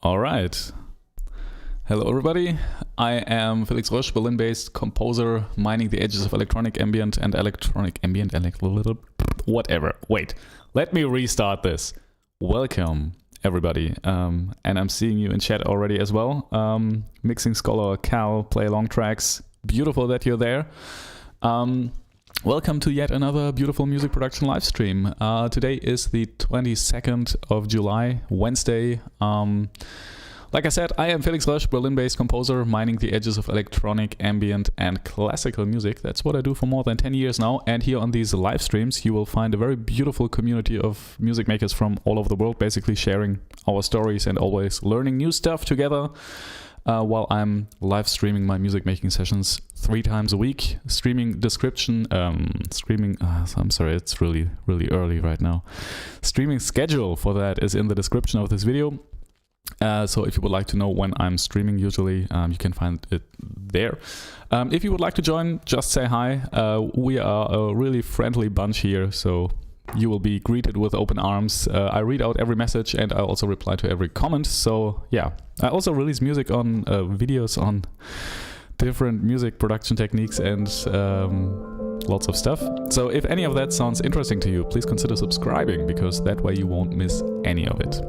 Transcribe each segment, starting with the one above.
All right. Hello, everybody. I am Felix Rösch, Berlin-based composer, mining the edges of electronic ambient and whatever. Wait, let me restart this. Welcome, everybody. And I'm seeing you in chat already as well. Mixing Scholar, Cal, Play Along Tracks. Beautiful that you're there. Welcome to yet another beautiful music production live stream. Today is the 22nd of July, Wednesday. Like I said, I am Felix Rösch, Berlin-based composer, mining the edges of electronic, ambient, and classical music. That's what I do for more than 10 years now. And here on these live streams, you will find a very beautiful community of music makers from all over the world, basically sharing our stories and always learning new stuff together. While I'm live streaming my music making sessions 3 times a week. Streaming description, I'm sorry, it's really early right now. Streaming schedule for that is in the description of this video. So if you would like to know when I'm streaming, usually you can find it there. If you would like to join, just say hi. We are a really friendly bunch here, so you will be greeted with open arms. I read out every message and I also reply to every comment. So yeah, I also release music on videos on different music production techniques and lots of stuff. So if any of that sounds interesting to you, please consider subscribing, because that way you won't miss any of it.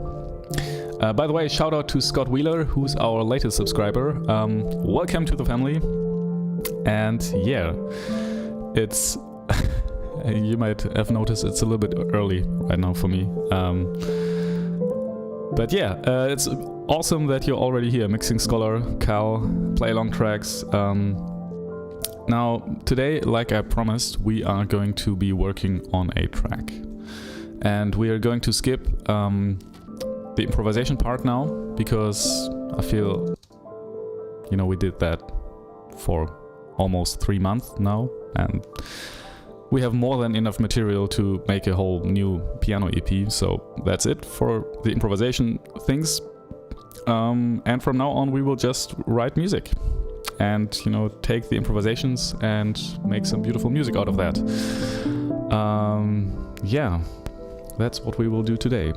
By the way, shout out to Scott Wheeler, who's our latest subscriber. Welcome to the family. And yeah, it's you might have noticed it's a little bit early right now for me. But yeah, it's awesome that you're already here. Mixing Scholar, Cal, Play Along Tracks. Now, today, like I promised, we are going to be working on a track. And we are going to skip the improvisation part now, because I feel, you know, we did that for almost 3 months now, and we have more than enough material to make a whole new piano EP, so that's it for the improvisation things. And from now on we will just write music and, you know, take the improvisations and make some beautiful music out of that. Yeah, that's what we will do today.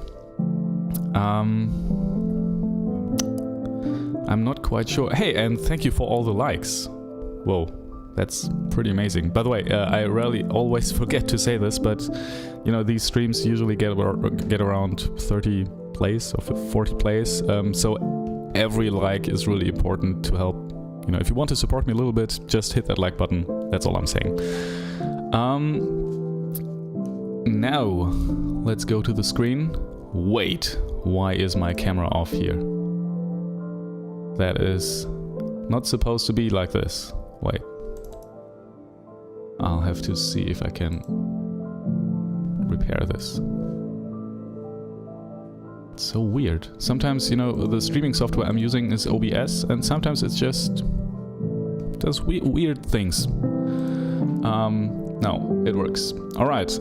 I'm not quite sure. Hey, and thank you for all the likes. Whoa, that's pretty amazing. By the way, I rarely always forget to say this, but you know, these streams usually get around 30 plays or 40 plays. So every like is really important to help. You know, if you want to support me a little bit, just hit that like button. That's all I'm saying. Now let's go to the screen. Wait, why is my camera off here? That is not supposed to be like this. Wait. I'll have to see if I can repair this. It's so weird. Sometimes, you know, the streaming software I'm using is OBS, and sometimes it's just does weird things. No, it works. All right.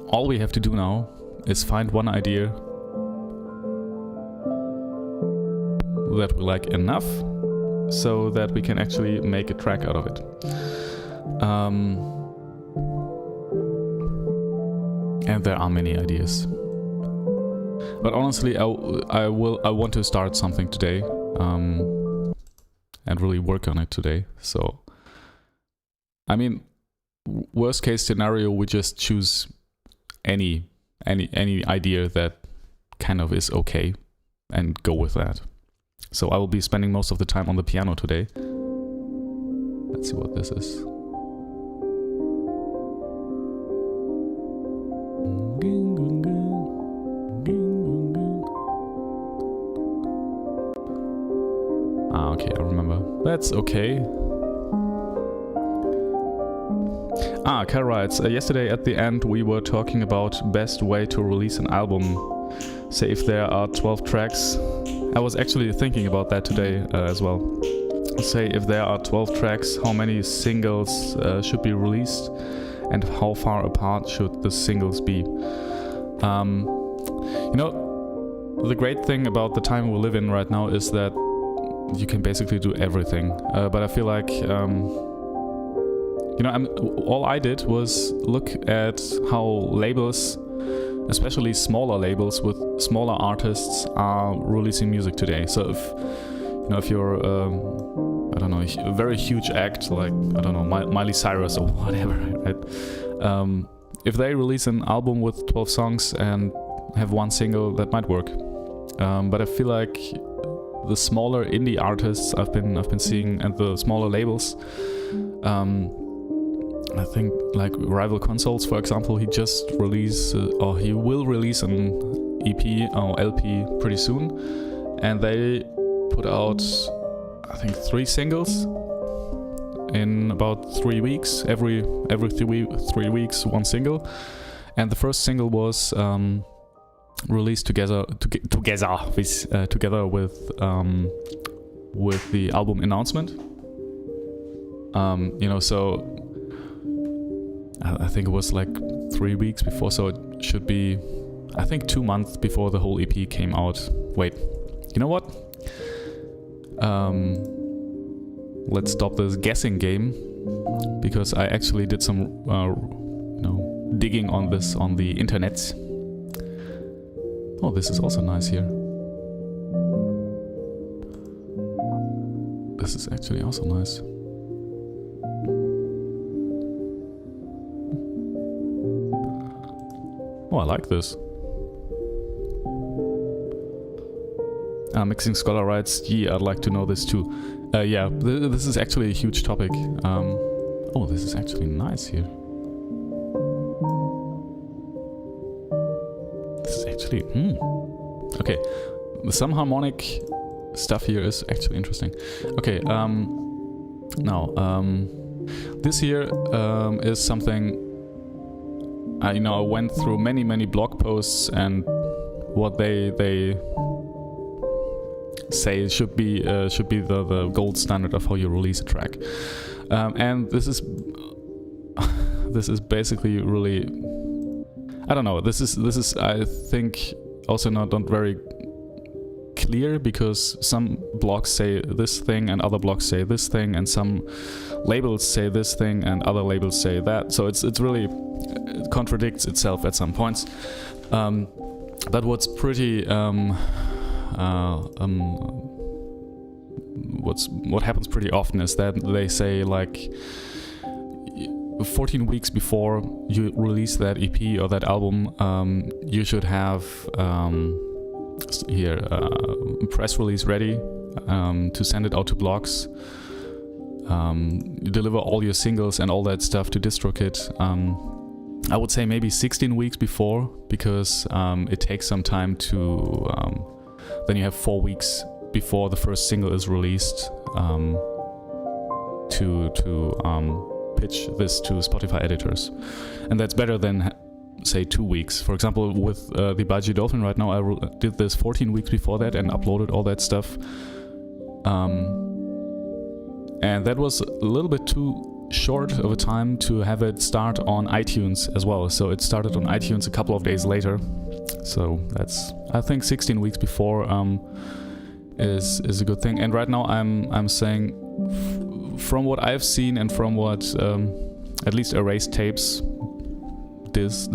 All we have to do now is find one idea that we like enough so that we can actually make a track out of it. And there are many ideas. But honestly, I want to start something today and really work on it today. So, I mean, worst case scenario, we just choose any idea that kind of is okay and go with that. So I will be spending most of the time on the piano today. Let's see what this is. Ah, okay, I remember. That's okay. Ah, Cal writes, yesterday at the end we were talking about best way to release an album. Say if there are 12 tracks. I was actually thinking about that today as well. say if there are 12 tracks, how many singles should be released, and how far apart should the singles be. You know, the great thing about the time we live in right now is that you can basically do everything. But I feel like, you know, all I did was look at how labels, especially smaller labels with smaller artists, are releasing music today. So if, you know, if you're, I don't know, a very huge act like, I don't know, Miley Cyrus or whatever, right? If they release an album with 12 songs and have one single, that might work. But I feel like the smaller indie artists I've been seeing, and the smaller labels, I think like Rival Consoles, for example, he just released, or he will release an EP or LP pretty soon, and they put out, I think, 3 singles in about 3 weeks. Every 3 weeks, one single, and the first single was released together with the album announcement. You know, so I think it was like 3 weeks before, so it should be, I think, 2 months before the whole EP came out. Wait, you know what? Let's stop this guessing game, because I actually did some, you know, digging on this on the internet. Oh, this is also nice here. This is actually also nice. Oh, I like this. Mixing Scholar writes, yeah, I'd like to know this too. Yeah, this is actually a huge topic. Oh, this is actually nice here. This is actually... Okay, some harmonic stuff here is actually interesting. Okay, now, this here is something... you know, I went through many blog posts and what they say should be the gold standard of how you release a track, and this is basically really, I don't know, this is I think also not very clear, because some blogs say this thing and other blogs say this thing, and some labels say this thing and other labels say that, so it's really, it contradicts itself at some points. But what's pretty what happens pretty often is that they say, like, 14 weeks before you release that EP or that album, you should have press release ready to send it out to blogs. You deliver all your singles and all that stuff to DistroKid. I would say maybe 16 weeks before, because it takes some time to... then you have 4 weeks before the first single is released to pitch this to Spotify editors. And that's better than, say, 2 weeks. For example, with the Baji Dolphin right now, I did this 14 weeks before that and uploaded all that stuff. And that was a little bit too short of a time to have it start on iTunes as well. So it started on iTunes a couple of days later. So that's, I think, 16 weeks before is a good thing. And right now I'm saying, from what I've seen and from what at least Erased Tapes does,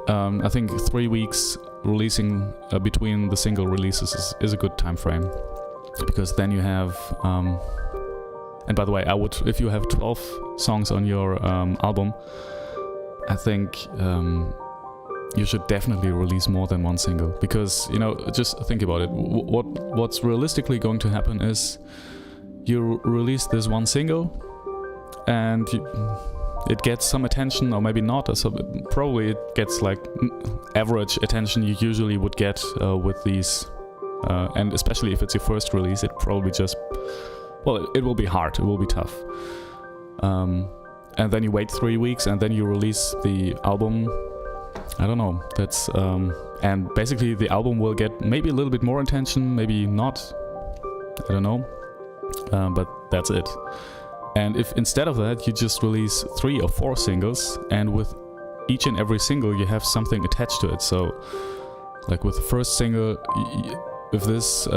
I think 3 weeks releasing between the single releases is a good time frame, because then you have and by the way, I would, if you have 12 songs on your album, I think you should definitely release more than one single, because, you know, just think about it. What's realistically going to happen is you release this one single and it gets some attention, or maybe not. So probably it gets like average attention you usually would get with these, and especially if it's your first release, it probably just, well, it will be hard, it will be tough. And then you wait 3 weeks and then you release the album. I don't know, that's and basically the album will get maybe a little bit more attention, maybe not, I don't know. but that's it. And if instead of that you just release 3 or 4 singles, and with each and every single you have something attached to it. So like with the first single, if this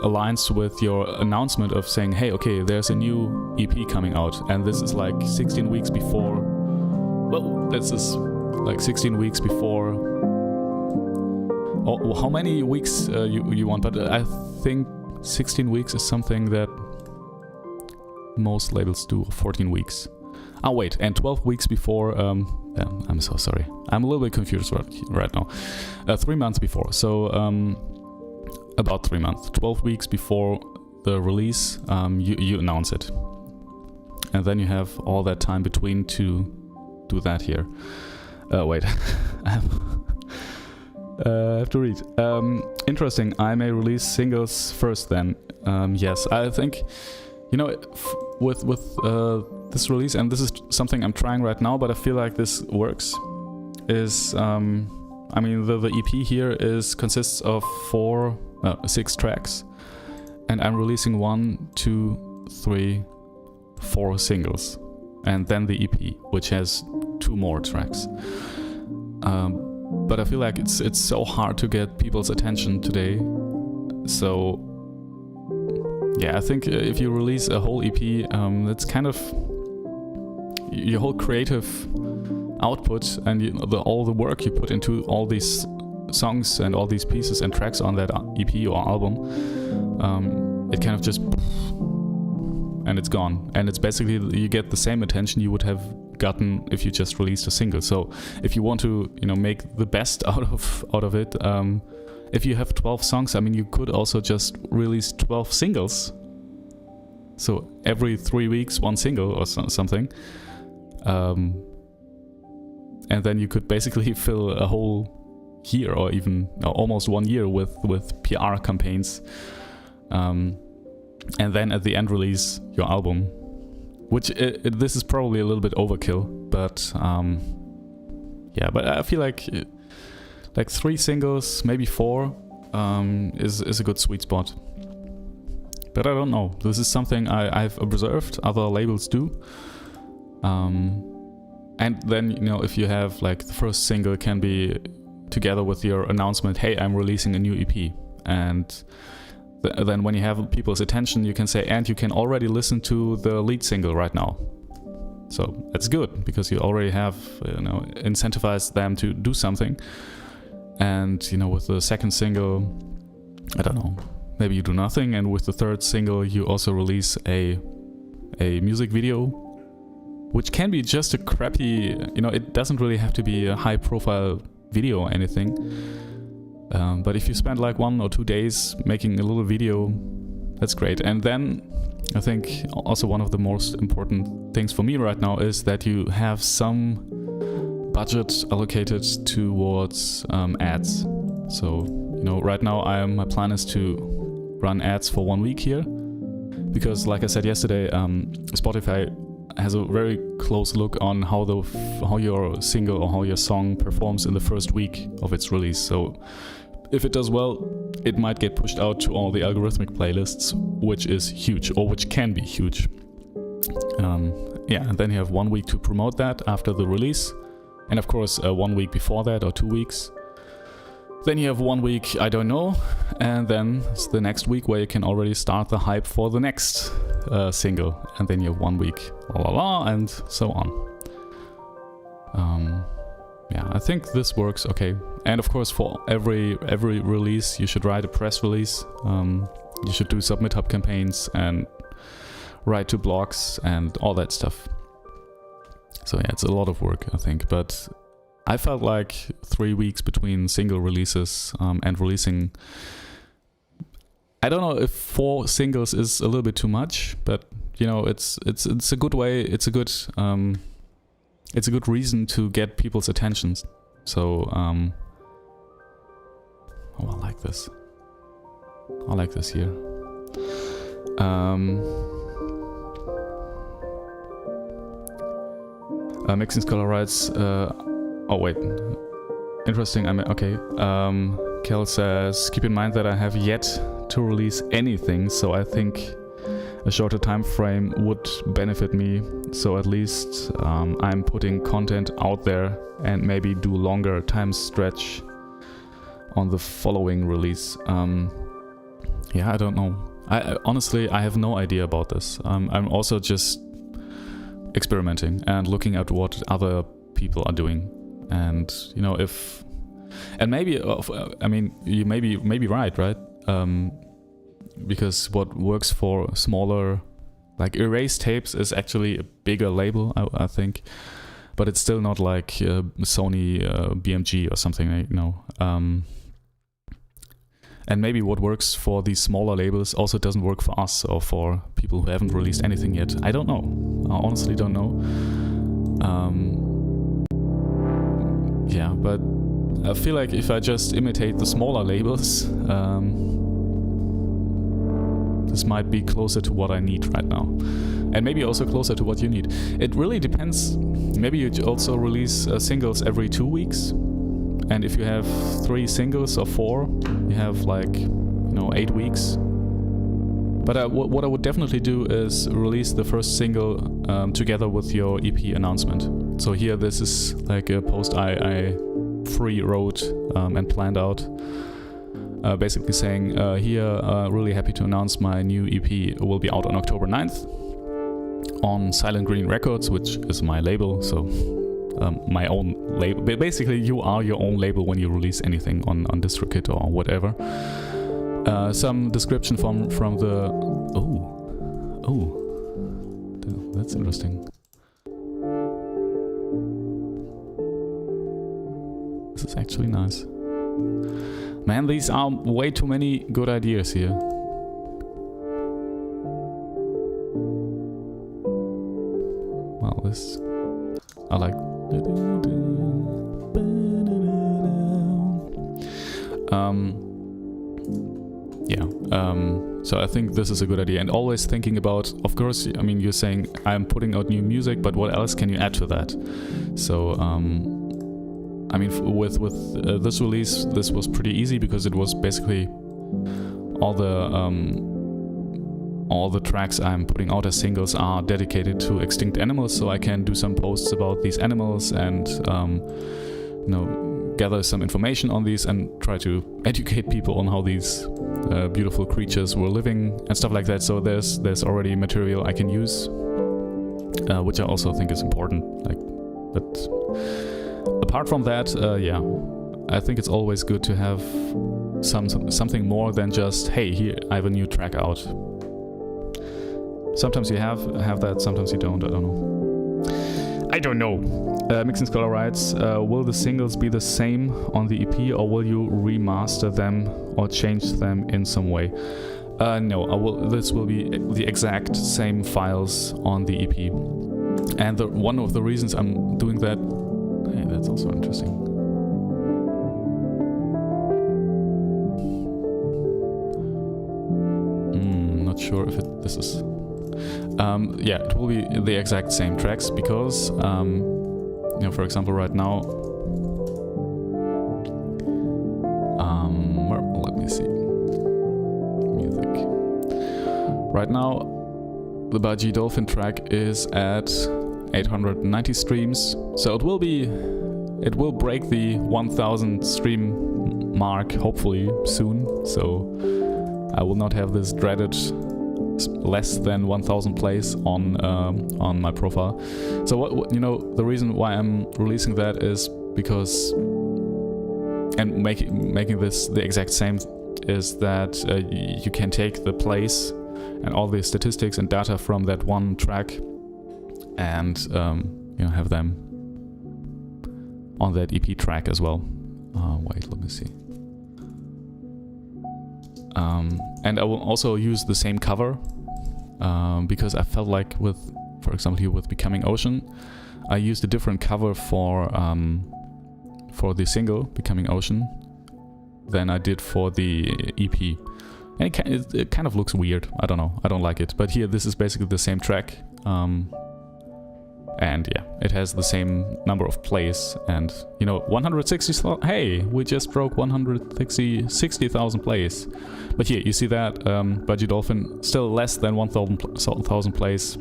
aligns with your announcement of saying, hey, okay, there's a new EP coming out, and this is like 16 weeks before, well, this is like 16 weeks before, or how many weeks you want, but I think 16 weeks is something that most labels do, 14 weeks. Oh wait, and 12 weeks before, I'm so sorry, I'm a little bit confused right now. 3 months before, so about 3 months, 12 weeks before the release, you announce it. And then you have all that time between to do that here. Wait, I have to read. Interesting, I may release singles first then. Yes, I think, with this release, and this is something I'm trying right now, but I feel like this works, is, the EP here consists of 6 tracks, and I'm releasing 1, 2, 3, 4 singles, and then the EP, which has 2 more tracks. But I feel like it's so hard to get people's attention today. So yeah, I think if you release a whole EP, it's kind of your whole creative output and all the work you put into all these songs and all these pieces and tracks on that EP or album, it kind of just, and it's gone. And it's basically, you get the same attention you would have gotten if you just released a single. So if you want to, make the best out of it, if you have 12 songs, you could also just release 12 singles. So every 3 weeks, 1 single or something. And then you could basically fill a whole year, or even almost 1 year with PR campaigns. And then at the end release your album, which this is probably a little bit overkill, but yeah, but I feel like 3 singles, maybe 4, is a good sweet spot. But I don't know, this is something I've observed other labels do. And then, if you have the first single can be together with your announcement, hey, I'm releasing a new EP, and then when you have people's attention, you can say, and you can already listen to the lead single right now. So that's good, because you already have, incentivized them to do something. And, with the second single, I don't know, maybe you do nothing. And with the third single, you also release a music video, which can be just a crappy, it doesn't really have to be a high profile video or anything. But if you spend 1 or 2 days making a little video, that's great. And then I think also one of the most important things for me right now is that you have some budget allocated towards ads. So, right now my plan is to run ads for 1 week here, because like I said yesterday, Spotify has a very close look on how your single or how your song performs in the first week of its release. So if it does well, it might get pushed out to all the algorithmic playlists, which is huge, or which can be huge. And then you have 1 week to promote that after the release, and of course 1 week before that, or 2 weeks. Then you have 1 week, I don't know, and then it's the next week where you can already start the hype for the next single, and then you have 1 week, and so on. I think this works okay. And of course, for every release, you should write a press release. You should do Submit Hub campaigns and write to blogs and all that stuff. So yeah, it's a lot of work, I think, but I felt like 3 weeks between single releases and releasing, I don't know if 4 singles is a little bit too much, but it's a good way. It's a good reason to get people's attention. So I like this. I like this here. Mixing Scholar writes, oh wait, interesting. Kel says, keep in mind that I have yet to release anything, so I think a shorter time frame would benefit me. So at least I'm putting content out there and maybe do longer time stretch on the following release. Yeah, I don't know. I honestly I have no idea about this. I'm also just experimenting and looking at what other people are doing, and you know, if and maybe I mean, you may be right? Because what works for smaller, like Erase Tapes, is actually a bigger label, I think, but it's still not like Sony BMG or something, you know. And maybe what works for these smaller labels also doesn't work for us or for people who haven't released anything yet. I don't know. I honestly don't know. Yeah, but I feel like if I just imitate the smaller labels, this might be closer to what I need right now. And maybe also closer to what you need. It really depends. Maybe you also release singles every 2 weeks. And if you have 3 singles or 4, you have like, you know, 8 weeks. But what I would definitely do is release the first single together with your EP announcement. So here, this is like a post I free wrote and planned out. Basically saying, really happy to announce my new EP will be out on October 9th on Silent Green Records, which is my label. So my own label. Basically, you are your own label when you release anything on DistroKid or whatever. Some description from the... Oh, that's interesting. This is actually nice. Man, these are way too many good ideas here. Well, this... I like... So I think this is a good idea, and always thinking about, of course, I mean, you're saying I'm putting out new music, but what else can you add to that? So, I mean, with this release, this was pretty easy because it was basically all the tracks I'm putting out as singles are dedicated to extinct animals, so I can do some posts about these animals and you know, gather some information on these and try to educate people on how these beautiful creatures were living and stuff like that. So there's already material I can use, which I also think is important. Like, but apart from that, yeah, I think it's always good to have something more than just, hey, here I have a new track out. Sometimes you have that, sometimes you don't. I don't know. Mixing Scholar writes, will the singles be the same on the EP, or will you remaster them or change them in some way? No, this will be the exact same files on the EP. And one of the reasons I'm doing that... Hey, that's also interesting. Not sure if this is... yeah, it will be the exact same tracks because, you know, for example, right now, let me see, music. Right now, the Baji Dolphin track is at 890 streams, so it will break the 1000 stream mark hopefully soon. So I will not have this dreaded less than 1000 plays on my profile. So what you know, the reason why I'm releasing that is because, and making this the exact same, is that you can take the plays and all the statistics and data from that one track and you know, have them on that EP track as well. Wait, let me see. And I will also use the same cover because I felt like for example, here with Becoming Ocean, I used a different cover for the single Becoming Ocean than I did for the EP. And it kind of looks weird. I don't know. I don't like it. But here, this is basically the same track. And yeah, it has the same number of plays, and you know, 160. Hey, we just broke 60,000 plays. But here you see that Budgie Dolphin still less than 1,000 plays,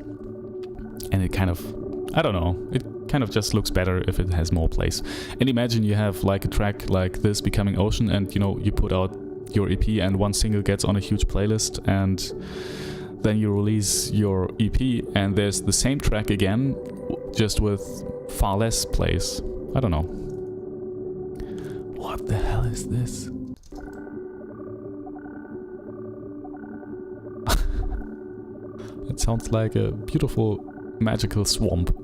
and it kind of, I don't know, it kind of just looks better if it has more plays. And imagine you have like a track like this, Becoming Ocean, and you know, you put out your EP and one single gets on a huge playlist, and then you release your EP and there's the same track again, just with far less plays. I don't know. What the hell is this? It sounds like a beautiful magical swamp.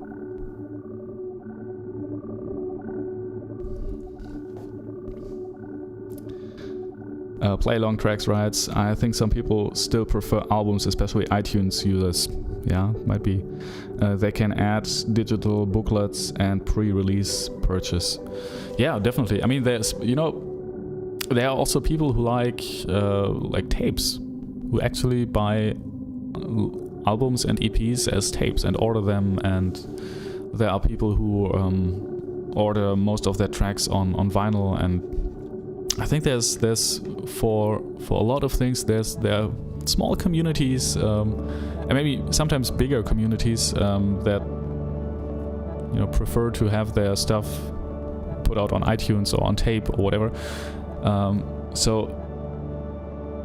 Play along tracks writes, I think some people still prefer albums, especially iTunes users. Yeah, might be. They can add digital booklets and pre-release purchase. Yeah, definitely. I mean, there's, you know, there are also people who like tapes, who actually buy albums and EPs as tapes and order them, and there are people who order most of their tracks on vinyl. And I think there's for a lot of things there are small communities and maybe sometimes bigger communities that, you know, prefer to have their stuff put out on iTunes or on tape or whatever. So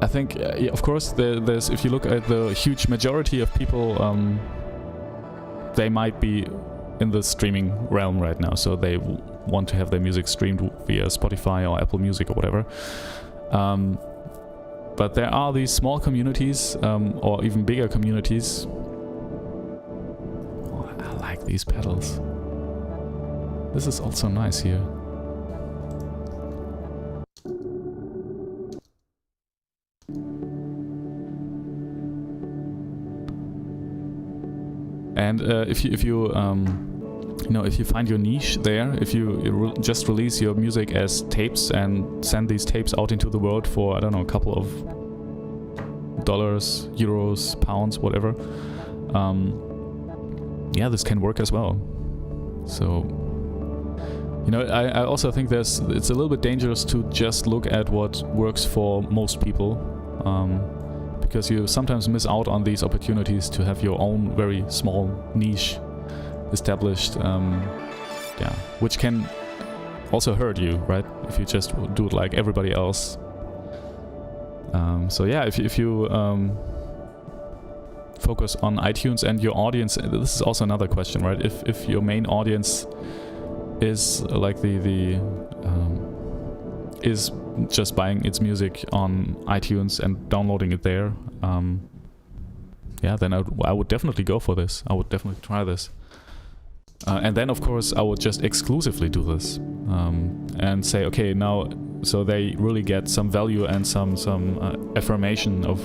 I think, of course, there's, if you look at the huge majority of people, they might be in the streaming realm right now, so they want to have their music streamed via Spotify or Apple Music or whatever. But there are these small communities, or even bigger communities. Oh, I like these pedals. This is also nice here. And if you you know, if you find your niche there, if you just release your music as tapes and send these tapes out into the world for, I don't know, a couple of dollars, euros, pounds, whatever, yeah, this can work as well. So, you know, I also think it's a little bit dangerous to just look at what works for most people, because you sometimes miss out on these opportunities to have your own very small niche established, yeah, which can also hurt you, right? If you just do it like everybody else. So yeah, if you focus on iTunes and your audience, this is also another question, right? If your main audience is like is just buying its music on iTunes and downloading it there, yeah, then I would definitely go for this. I would definitely try this. And then, of course, I would just exclusively do this and say, okay, now, so they really get some value and some affirmation of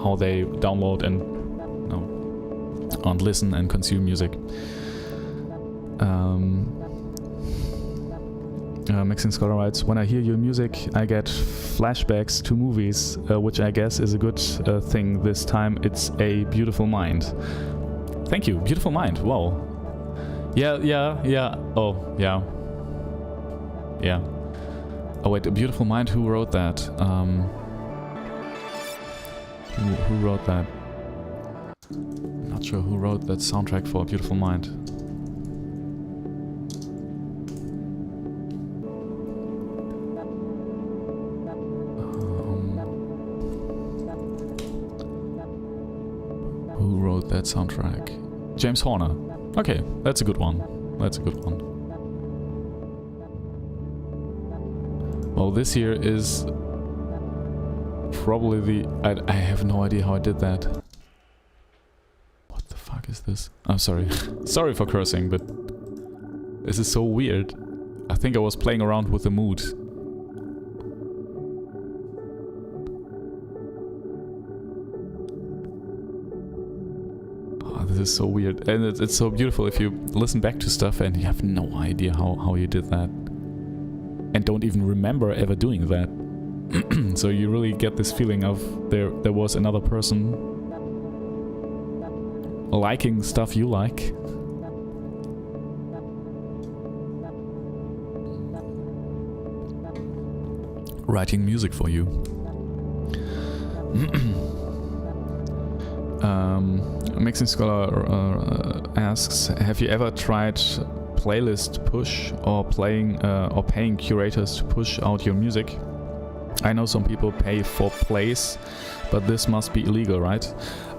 how they download and, you know, and listen and consume music. Mixing Scholar writes, when I hear your music, I get flashbacks to movies, which I guess is a good thing this time. It's A Beautiful Mind. Thank you, Beautiful Mind. Wow. Yeah. Oh, yeah. Yeah. Oh wait, A Beautiful Mind, who wrote that? Who wrote that? I'm not sure who wrote that soundtrack for A Beautiful Mind. Who wrote that soundtrack? James Horner. Okay, that's a good one. That's a good one. Well, this here is probably the... I have no idea how I did that. What the fuck is this? I'm sorry. Sorry for cursing, but this is so weird. I think I was playing around with the mood. This is so weird, and it's so beautiful if you listen back to stuff and you have no idea how you did that, and don't even remember ever doing that. So you really get this feeling of there was another person liking stuff you like, writing music for you. Mixing Scholar asks, have you ever tried playlist push or paying curators to push out your music? I know some people pay for plays, but this must be illegal, right?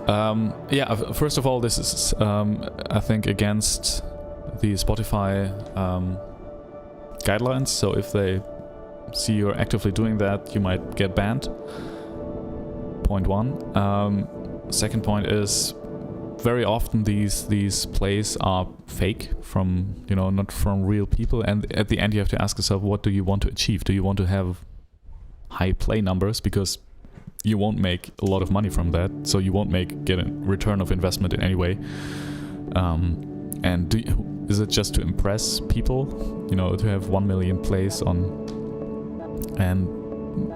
Yeah, first of all, this is I think against the Spotify guidelines, so if they see you're actively doing that, you might get banned. Point one. Second point is, very often these plays are fake, from not from real people, and at the end you have to ask yourself, what do you want to achieve? Do you want to have high play numbers, because you won't make a lot of money from that, so you won't get a return of investment in any way. And is it just to impress people, to have 1 million plays on? And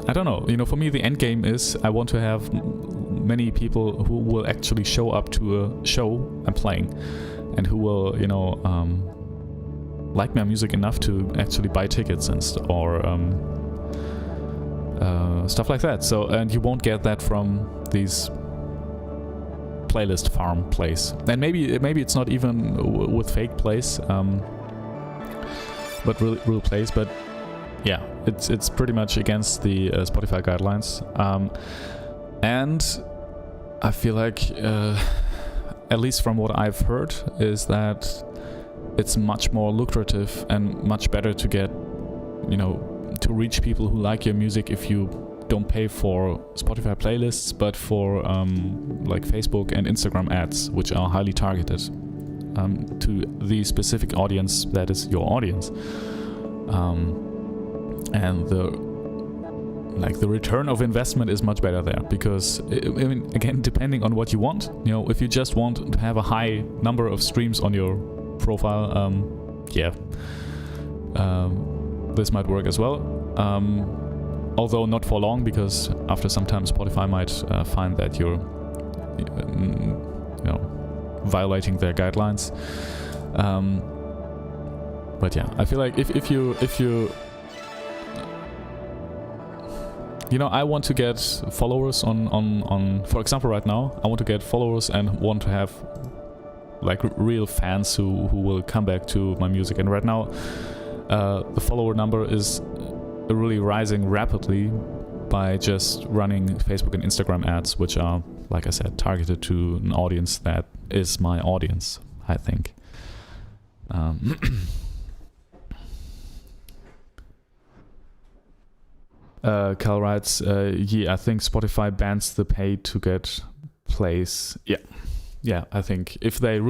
I don't know, for me the end game is I want to have many people who will actually show up to a show I'm playing, and who will like my music enough to actually buy tickets or stuff like that. So, and you won't get that from these playlist farm plays. And maybe it's not even with fake plays, but real plays. But yeah, it's pretty much against the Spotify guidelines. And I feel like, at least from what I've heard, is that it's much more lucrative and much better to get, to reach people who like your music if you don't pay for Spotify playlists, but for like Facebook and Instagram ads, which are highly targeted to the specific audience that is your audience. And the return of investment is much better there, because again, depending on what you want, if you just want to have a high number of streams on your profile, this might work as well. Although not for long, because after some time Spotify might find that you're violating their guidelines. But yeah, I feel like if you I want to get followers on for example right now, I want to get followers and want to have like real fans who will come back to my music. And right now the follower number is really rising rapidly by just running Facebook and Instagram ads, which are, like I said, targeted to an audience that is my audience, I think. Cal writes, I think Spotify bans the pay to get plays. Yeah, I think if they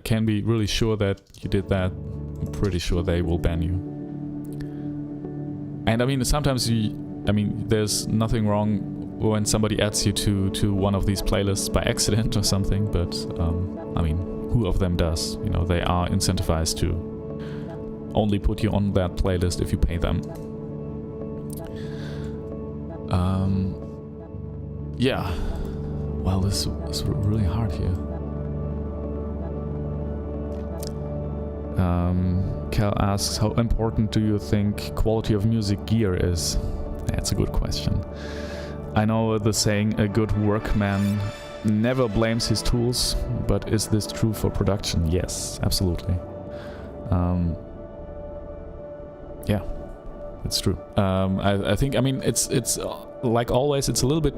can be really sure that you did that, I'm pretty sure they will ban you. And sometimes there's nothing wrong when somebody adds you to one of these playlists by accident or something, but who of them does? They are incentivized to only put you on that playlist if you pay them. Yeah. Well, this is really hard here. Cal asks, how important do you think quality of music gear is? That's a good question. I know the saying, a good workman never blames his tools, but is this true for production? Yes, absolutely. Yeah, it's true. I think, it's like always, it's a little bit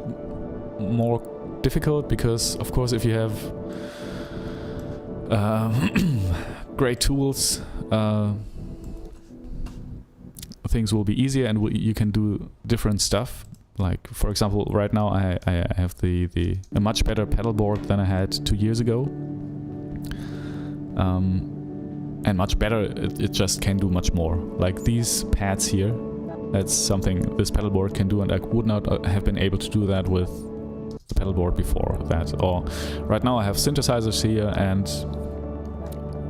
more difficult, because of course if you have great tools, things will be easier and you can do different stuff. Like, for example, right now I have a much better pedal board than I had 2 years ago, and much better. It just can do much more. Like these pads here, that's something this pedal board can do, and I would not have been able to do that with the pedal board before that. Or right now I have synthesizers here, and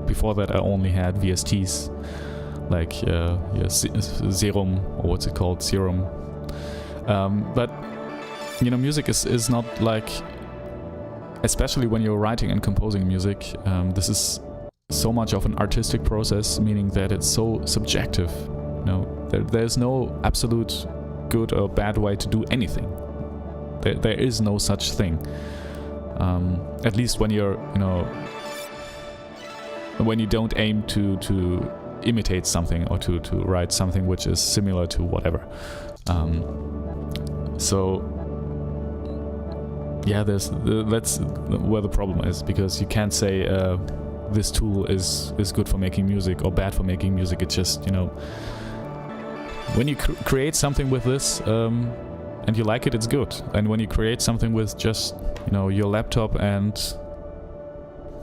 before that I only had VSTs, like Serum, or what's it called, Serum. But music is not like, especially when you're writing and composing music, this is so much of an artistic process, meaning that it's so subjective, There's no absolute good or bad way to do anything. There is no such thing. At least when you're, when you don't aim to imitate something or to write something which is similar to whatever. So yeah, that's where the problem is, because you can't say this tool is good for making music or bad for making music. It's just, when you create something with this and you like it, it's good. And when you create something with just, your laptop and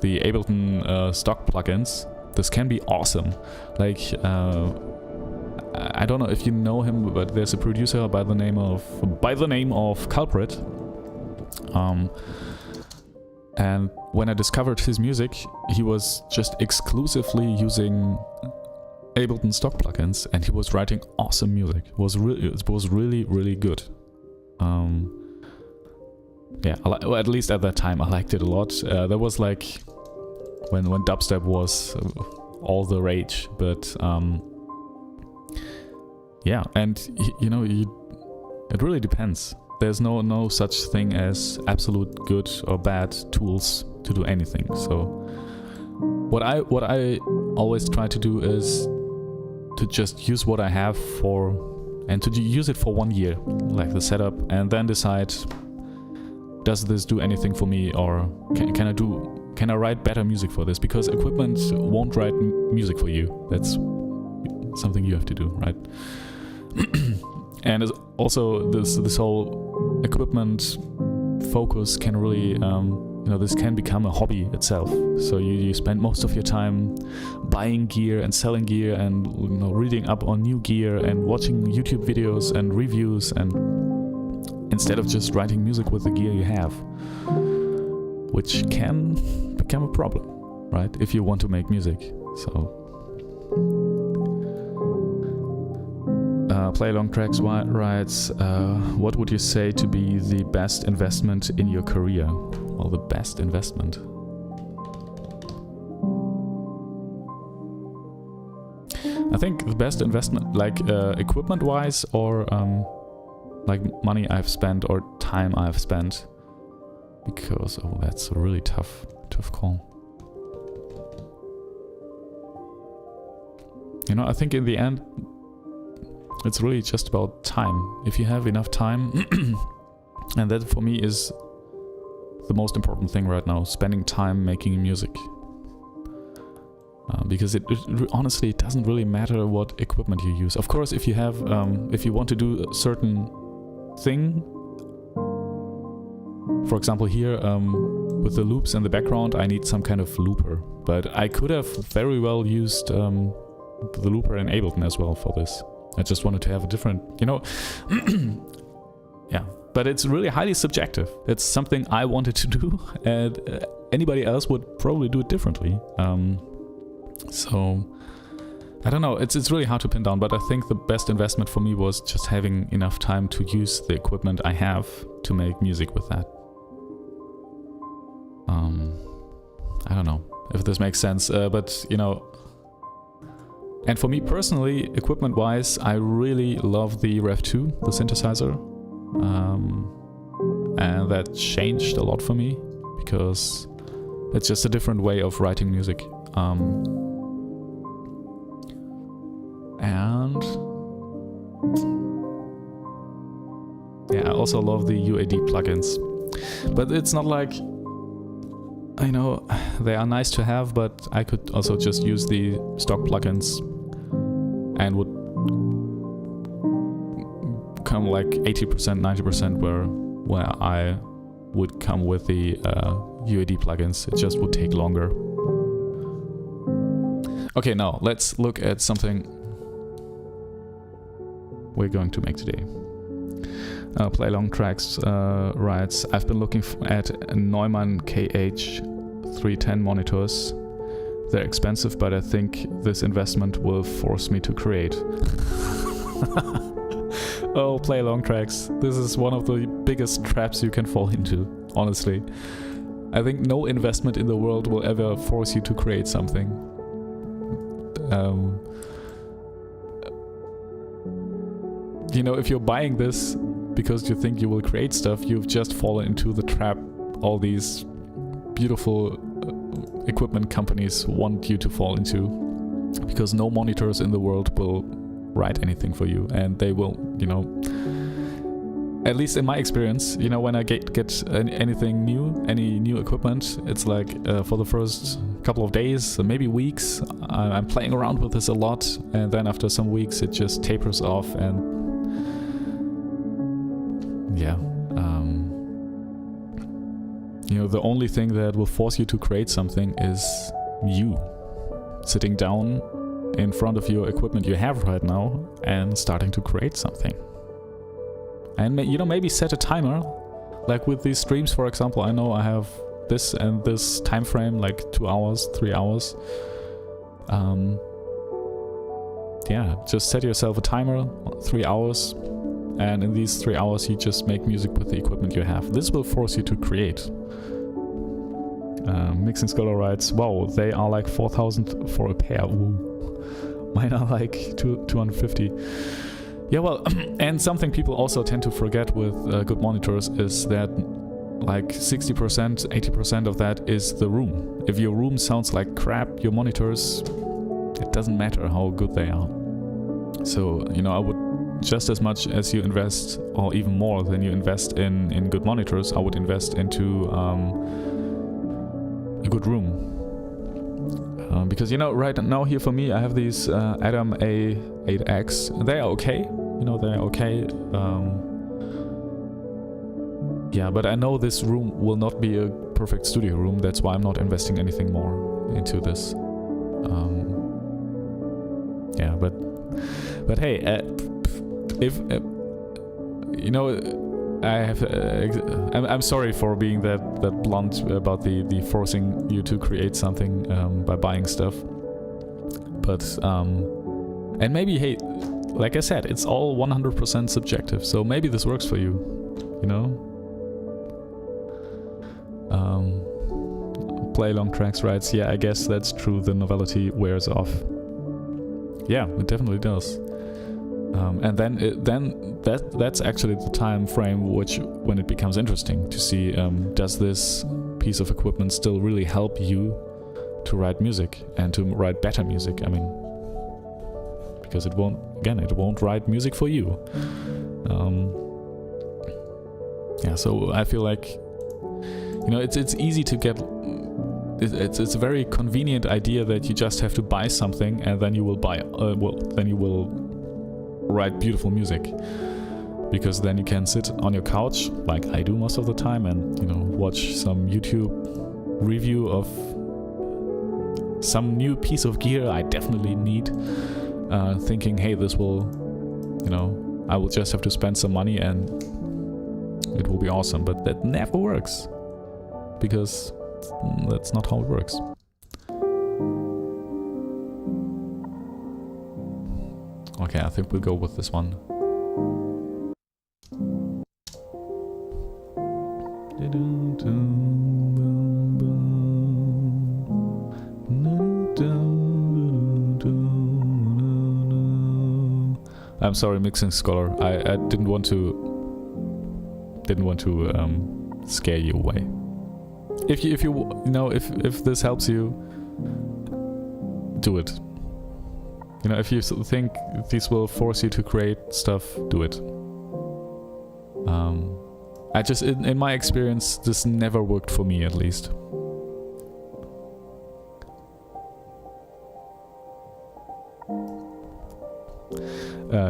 the Ableton stock plugins, this can be awesome. Like, I don't know if you know him, but there's a producer by the name of Culprit. And when I discovered his music, he was just exclusively using Ableton stock plugins, and he was writing awesome music. It was really, really good. Yeah, well, at least at that time, I liked it a lot. There was like when dubstep was all the rage, but yeah, and it really depends. There's no such thing as absolute good or bad tools to do anything. So what I always try to do is to just use what I have and to use it for 1 year, like the setup, and then decide, does this do anything for me, or can I write better music for this? Because equipment won't write music for you. That's something you have to do, right? And also this whole equipment focus can really, this can become a hobby itself. So you spend most of your time buying gear and selling gear and reading up on new gear and watching YouTube videos and reviews, and instead of just writing music with the gear you have, which can become a problem, right? If you want to make music. So Play Long Tracks writes, what would you say to be the best investment in your career? Well, the best investment. I think the best investment, like equipment-wise, or like money I've spent or time I've spent, because that's a really tough call. I think in the end, it's really just about time. If you have enough time, and that for me is the most important thing right now, spending time making music. Because it honestly, it doesn't really matter what equipment you use. Of course, if you have, if you want to do a certain thing, for example here, with the loops in the background, I need some kind of looper. But I could have very well used the looper in Ableton as well for this. I just wanted to have a different, yeah. But it's really highly subjective. It's something I wanted to do, and anybody else would probably do it differently. So I don't know. It's really hard to pin down. But I think the best investment for me was just having enough time to use the equipment I have to make music with that. I don't know if this makes sense, but and for me personally, equipment-wise, I really love the Rev 2, the synthesizer. And that changed a lot for me, because it's just a different way of writing music. And yeah, I also love the UAD plugins. But it's not like, they are nice to have, but I could also just use the stock plugins and would come like 80%, 90% where I would come with the UAD plugins. It just would take longer. Okay, now let's look at something we're going to make today. Play Long Tracks writes, I've been looking at Neumann KH310 monitors. They're expensive, but I think this investment will force me to create. Oh, Play Long Tracks. This is one of the biggest traps you can fall into, honestly. I think no investment in the world will ever force you to create something. if you're buying this because you think you will create stuff, you've just fallen into the trap all these beautiful equipment companies want you to fall into, because no monitors in the world will write anything for you, and they will, at least in my experience, when I get anything new, any new equipment, it's like for the first couple of days, maybe weeks, I'm playing around with this a lot, and then after some weeks it just tapers off, and the only thing that will force you to create something is you sitting down in front of your equipment you have right now and starting to create something. And maybe set a timer, like with these streams, for example. I know I have this and this time frame, like 2 hours, 3 hours. Just set yourself a timer, 3 hours, and in these 3 hours you just make music with the equipment you have. This will force you to create. Mixing Scholar writes, wow, they are like 4,000 for a pair. Ooh. Mine are like 250. Yeah, well, and something people also tend to forget with good monitors is that like 60%, 80% of that is the room. If your room sounds like crap, your monitors, it doesn't matter how good they are. So, I would just as much as you invest, or even more than you invest in good monitors, I would invest into a good room. Because right now here for me, I have these Adam A8X. They are okay. They're okay. But I know this room will not be a perfect studio room. That's why I'm not investing anything more into this. But hey, if I have. I'm sorry for being that blunt about the forcing you to create something by buying stuff. But and maybe, hey, like I said, it's all 100% subjective. So maybe this works for you. Play long tracks writes, yeah, I guess that's true. The novelty wears off. Yeah, it definitely does. And then that's actually the time frame when it becomes interesting to see, does this piece of equipment still really help you to write music and to write better music? I mean, because it won't write music for you. So I feel like, it's easy to get. It's a very convenient idea that you just have to buy something and then you will write beautiful music, because then you can sit on your couch, like I do most of the time, and watch some YouTube review of some new piece of gear I definitely need, thinking, hey, this will, I will just have to spend some money and it will be awesome. But that never works, because that's not how it works. Okay, I think we'll go with this one. I'm sorry, Mixing Scholar. I didn't want to scare you away. If this helps you, do it. If you think these will force you to create stuff, do it. In my experience, this never worked for me, at least.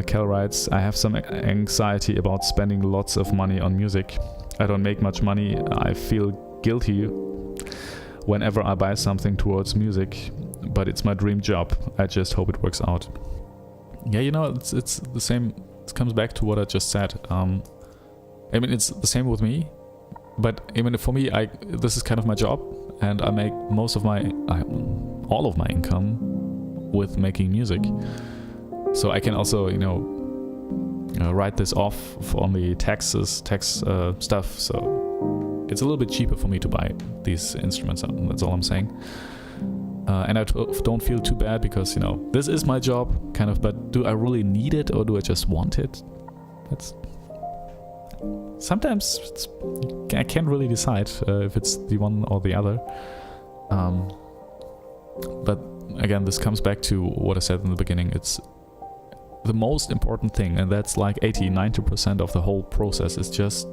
Cal writes, I have some anxiety about spending lots of money on music. I don't make much money. I feel guilty whenever I buy something towards music, but it's my dream job. I just hope it works out. Yeah, it's the same. It comes back to what I just said. It's the same with me, but for me, this is kind of my job, and I make all of my income with making music. So I can also, write this off on the tax stuff. So it's a little bit cheaper for me to buy these instruments. That's all I'm saying. And I don't feel too bad because, this is my job, kind of, but do I really need it or do I just want it? It's sometimes I can't really decide if it's the one or the other. But again, this comes back to what I said in the beginning. It's the most important thing, and that's like 80-90% of the whole process, is just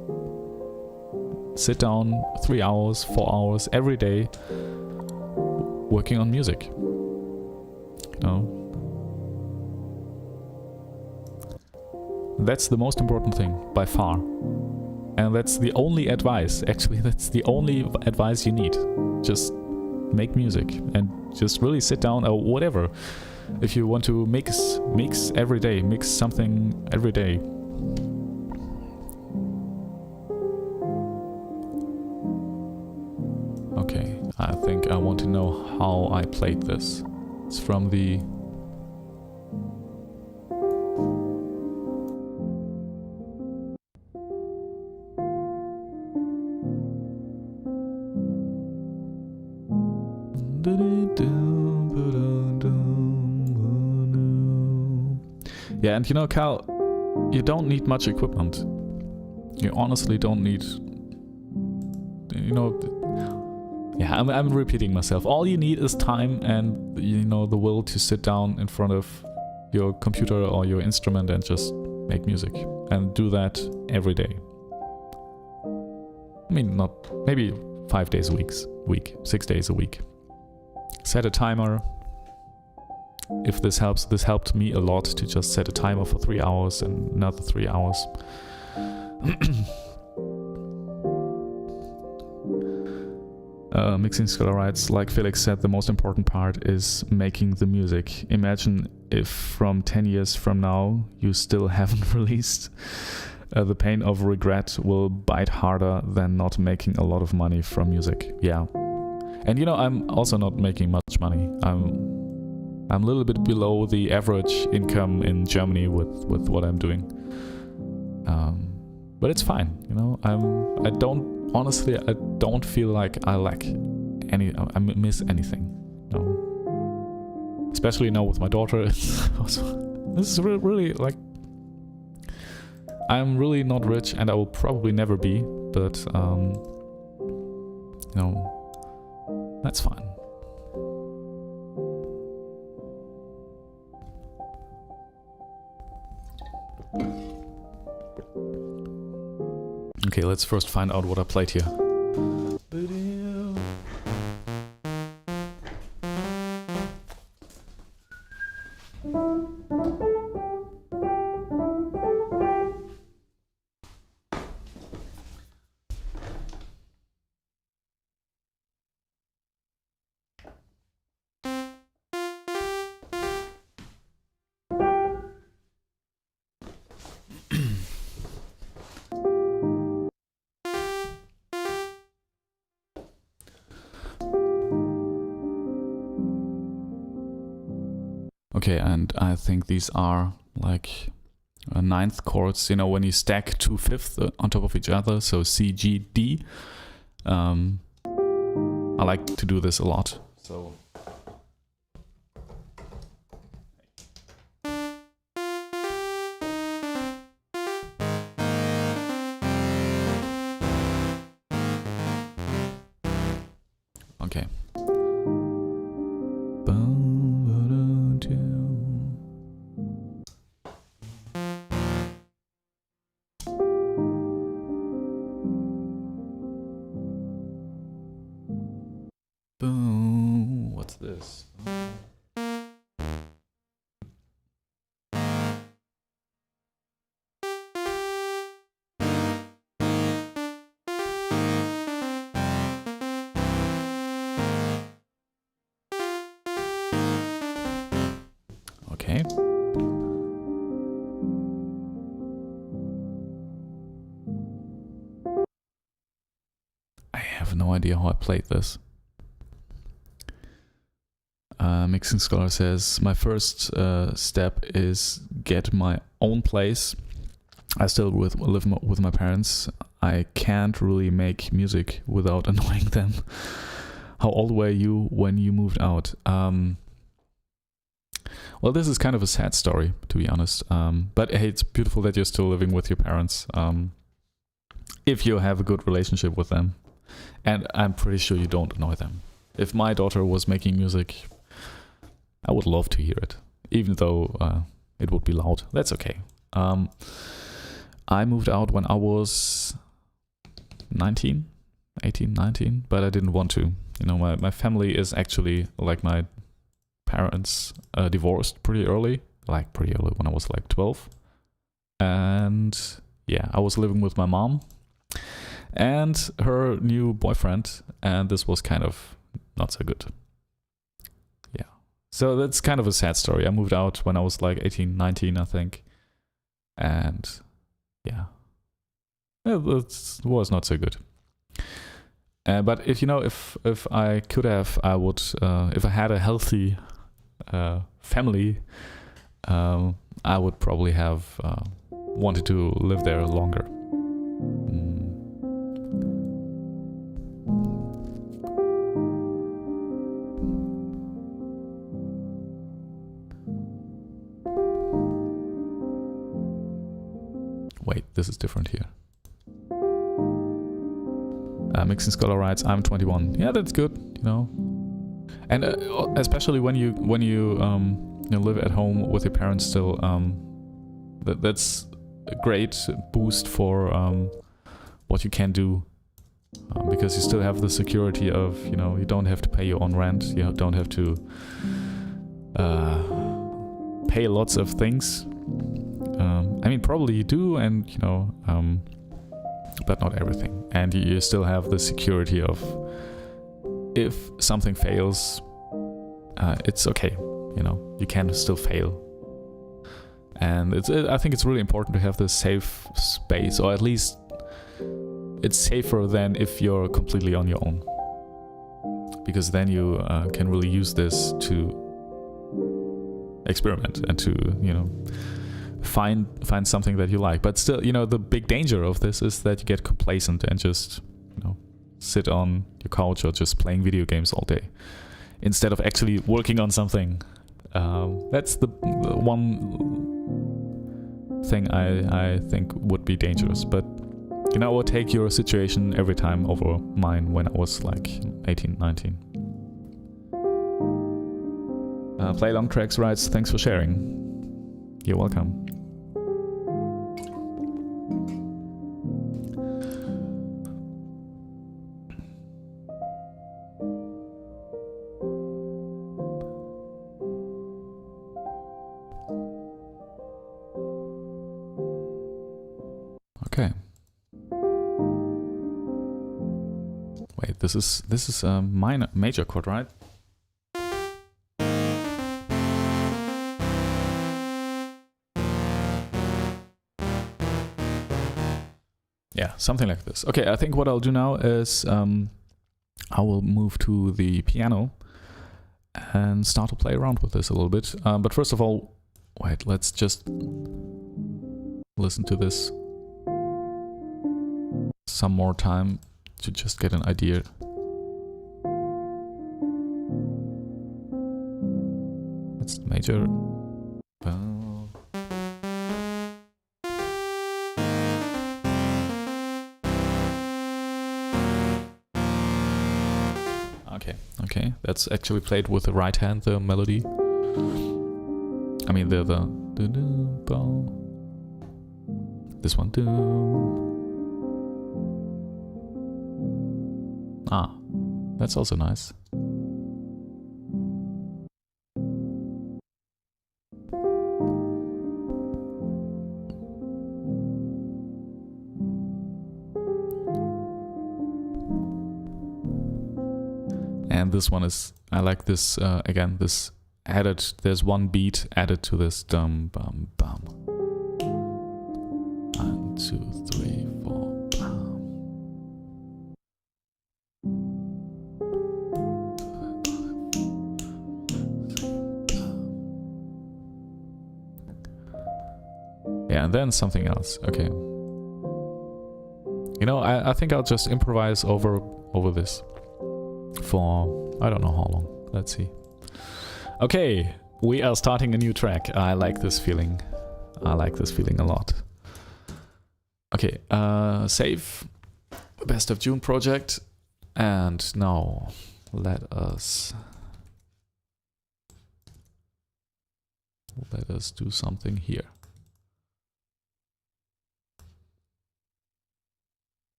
sit down 3 hours, 4 hours every day working on music. You know? That's the most important thing by far. And that's the only advice. Actually, that's the only advice you need. Just make music and just really sit down or whatever. If you want to mix every day, mix something every day. Okay, I think I want to know how I played this. It's from the yeah, and you know, Cal, you don't need much equipment. You honestly don't need, you know, yeah, I'm repeating myself. All you need is time and, you know, the will to sit down in front of your computer or your instrument and just make music. And do that every day. I mean, not, maybe 5 days a week, 6 days a week. Set a timer. If this helps, this helped me a lot to just set a timer for 3 hours and another 3 hours. Mixing Scholar writes, like Felix said, the most important part is making the music. Imagine if from 10 years from now you still haven't released. The pain of regret will bite harder than not making a lot of money from music. Yeah. And you know, I'm also not making much money. I'm a little bit below the average income in Germany with what I'm doing. But it's fine, you know. I don't feel like I lack I miss anything. You know? Especially now with my daughter. This is really like, I'm really not rich, and I will probably never be. But you know, that's fine. Okay, let's first find out what I played here. Okay, and I think these are like ninth chords, you know, when you stack 2 fifths on top of each other, so C, G, D. I like to do this a lot. So okay. Boom. What's this? Okay. I have no idea how I played this. Mixing Scholar says, my first step is get my own place. I still live with my parents. I can't really make music without annoying them. How old were you when you moved out? Well, this is kind of a sad story, to be honest. But hey, it's beautiful that you're still living with your parents. If you have a good relationship with them. And I'm pretty sure you don't annoy them. If my daughter was making music, I would love to hear it. Even though it would be loud. That's okay. I moved out when I was 18, 19, but I didn't want to. You know, my family is actually, like, my parents divorced pretty early when I was like 12. And yeah, I was living with my mom and her new boyfriend, and this was kind of not so good. Yeah. So that's kind of a sad story. I moved out when I was like 18, 19, I think. And yeah, it was not so good. But if I could have, I would, if I had a healthy family, I would probably have wanted to live there longer. Wait, this is different here. Mixing Scholar writes, I'm 21. Yeah, that's good, you know. And especially when you live at home with your parents still, that's a great boost for what you can do, because you still have the security of, you don't have to pay your own rent, you don't have to pay lots of things. I mean, probably you do, and but not everything. And you still have the security of, if something fails, it's okay. You can still fail. And I think it's really important to have this safe space, or at least it's safer than if you're completely on your own. Because then you can really use this to experiment and to, find something that you like. But still, the big danger of this is that you get complacent and just, sit on your couch or just playing video games all day instead of actually working on something. That's the one thing I think would be dangerous. But I would take your situation every time over mine when I was like 18, 19. Play Long Tracks writes, thanks for sharing. You're welcome. Okay. Wait, this is a major chord, right? Yeah, something like this. Okay, I think what I'll do now is I will move to the piano and start to play around with this a little bit. But first of all, wait, let's just listen to this some more time to just get an idea. It's major. Okay, that's actually played with the right hand, the melody. I mean this one. Ah, that's also nice. And this one is, I like this, again, this added, there's one beat added to this dum bum bum. 1, 2, 3, 4, bum. Yeah, and then something else. Okay. I think I'll just improvise over this for I don't know how long. Let's see. Okay, we are starting a new track. I like this feeling. I like this feeling a lot. Okay, save. Best of June project. And now let us do something here.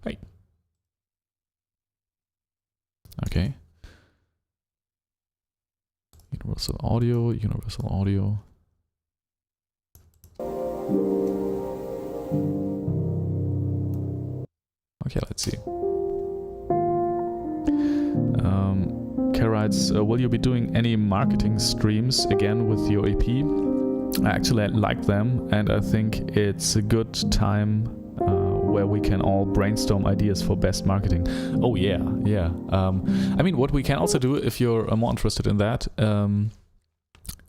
Hey. Okay. Universal audio, universal audio. Okay, let's see. Kara writes, will you be doing any marketing streams again with your EP? Actually, I like them, and I think it's a good time where we can all brainstorm ideas for best marketing. Oh yeah. I mean, what we can also do, if you're more interested in that,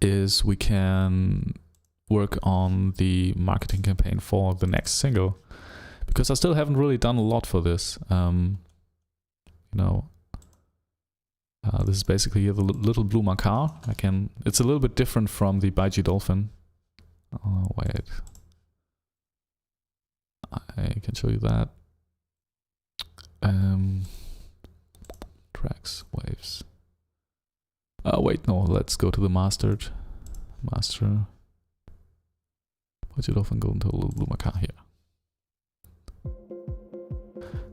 is we can work on the marketing campaign for the next single, because I still haven't really done a lot for this. This is basically the little blue macaw. It's a little bit different from the Baiji Dolphin. Oh, wait. I can show you that. Tracks, waves. Wait, no, let's go to the mastered. Master. Baiji Dolphin, go into a little blue macaw here.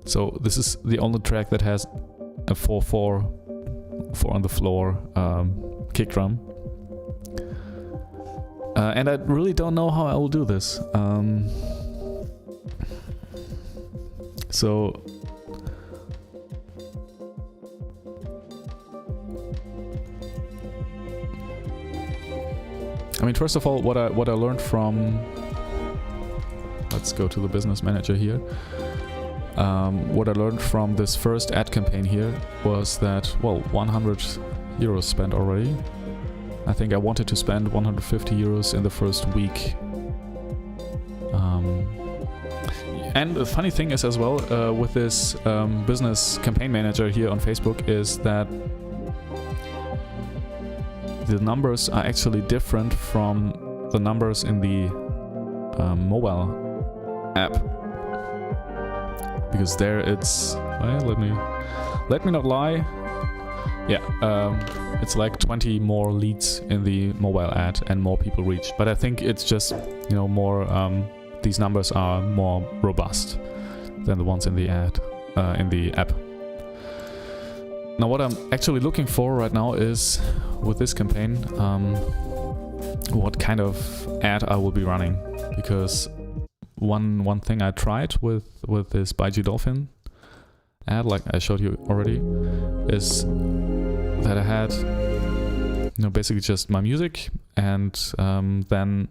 So this is the only track that has a 4/4 on the floor kick drum. And I really don't know how I will do this. So I mean, first of all, what I learned from, let's go to the business manager here. What I learned from this first ad campaign here was that, well, 100 euros spent already. I think I wanted to spend 150 euros in the first week. And the funny thing is as well, with this business campaign manager here on Facebook, is that the numbers are actually different from the numbers in the mobile app. Because there it's, well, let me not lie. Yeah, it's like 20 more leads in the mobile ad and more people reached. But I think it's just, you know, more, these numbers are more robust than the ones in the ad, in the app. Now what I'm actually looking for right now is, with this campaign, what kind of ad I will be running. Because one thing I tried with this Baiji Dolphin ad, like I showed you already, is that I had, you know, basically just my music, and then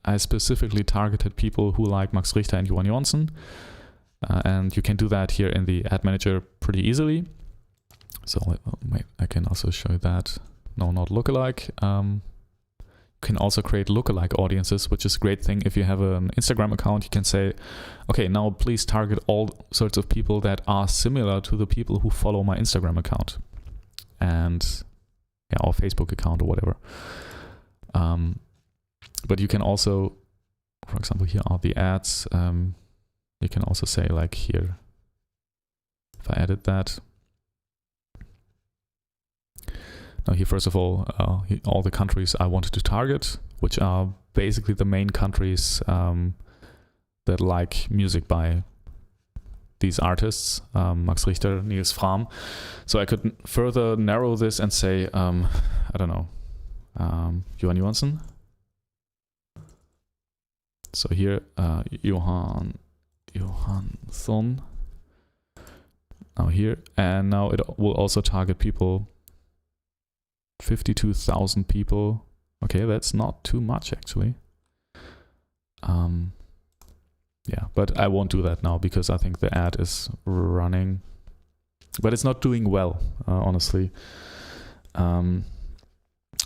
I specifically targeted people who like Max Richter and Johan Jonsson, and you can do that here in the ad manager pretty easily. So wait, I can also show you that. No, not lookalike. You can also create lookalike audiences, which is a great thing. If you have an Instagram account, you can say, okay, now please target all sorts of people that are similar to the people who follow my Instagram account, and yeah, or Facebook account or whatever. But you can also, for example, here are the ads. You can also say, like here, if I edit that. Now here, first of all the countries I wanted to target, which are basically the main countries that like music by these artists, Max Richter, Nils Fram. So I could further narrow this and say, I don't know, Johan Jonsson. So here, Johansson. Now here, and now it will also target people. 52,000 people. Okay, that's not too much actually. Yeah, but I won't do that now because I think the ad is running, but it's not doing well, honestly.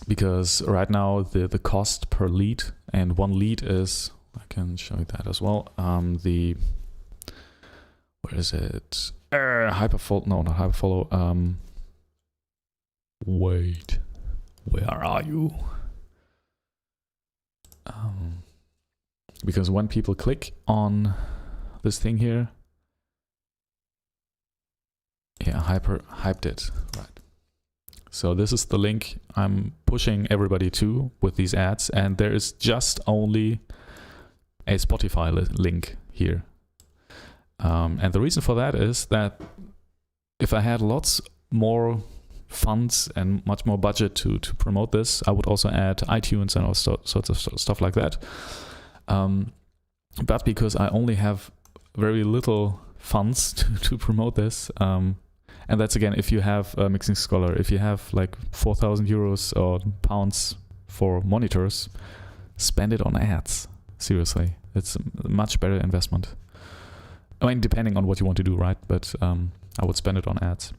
Because right now the cost per lead, and one lead is, I can show you that as well. Where is it? Hyperfollow. No, not Hyperfollow. Wait. Where are you? Because when people click on this thing here, yeah, hyped it, right? So this is the link I'm pushing everybody to with these ads, and there is just only a Spotify link here. And the reason for that is that if I had lots more funds and much more budget to promote this, I would also add iTunes and all sorts of stuff like that. But because I only have very little funds to promote this, and that's again if you have a Mixing Scholar, if you have like 4,000 euros or pounds for monitors, spend it on ads. Seriously, it's a much better investment. I mean, depending on what you want to do, right? But I would spend it on ads.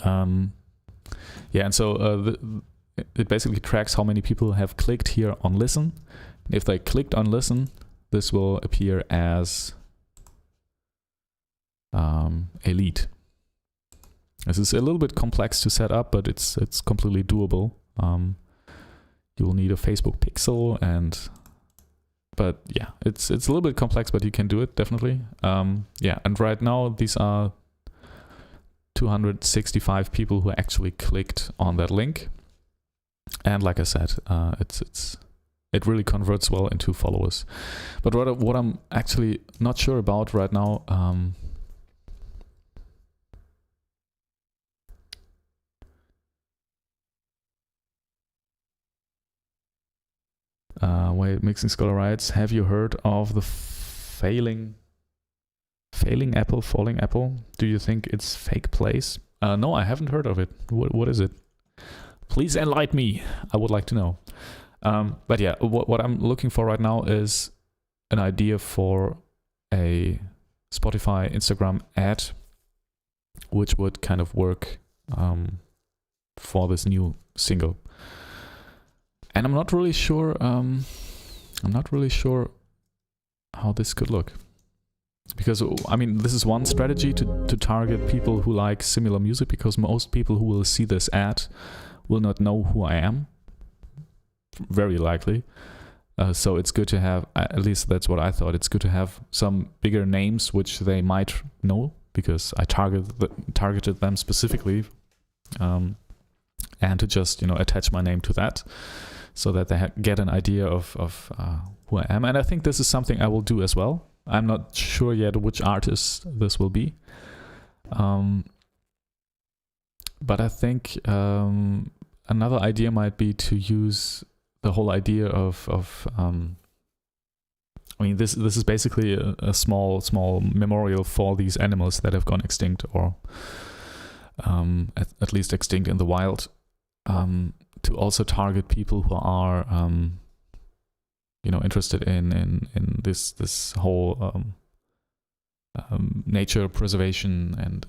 Yeah, and so it basically tracks how many people have clicked here on listen. If they clicked on listen, this will appear as a lead. This is a little bit complex to set up, but it's completely doable. You will need a Facebook pixel, but yeah, it's a little bit complex, but you can do it definitely. Yeah, and right now these are 265 people who actually clicked on that link, and like I said, it really converts well into followers. But what I'm actually not sure about right now, wait, Mixing Scholar writes, have you heard of the falling apple? Do you think it's fake plays? No, I haven't heard of it. What is it? Please enlighten me. I would like to know. But yeah, what I'm looking for right now is an idea for a Spotify Instagram ad, which would kind of work for this new single. And I'm not really sure. How this could look, because I mean, this is one strategy to target people who like similar music, because most people who will see this ad will not know who I am, very likely. So it's good to have, at least that's what I thought, it's good to have some bigger names which they might know, because I targeted them specifically, and to just attach my name to that, so that they get an idea of who I am. And I think this is something I will do as well. I'm not sure yet which artist this will be. But I think another idea might be to use the whole idea of I mean, this is basically a small memorial for these animals that have gone extinct, or at least extinct in the wild. To also target people who are, interested in this whole nature preservation and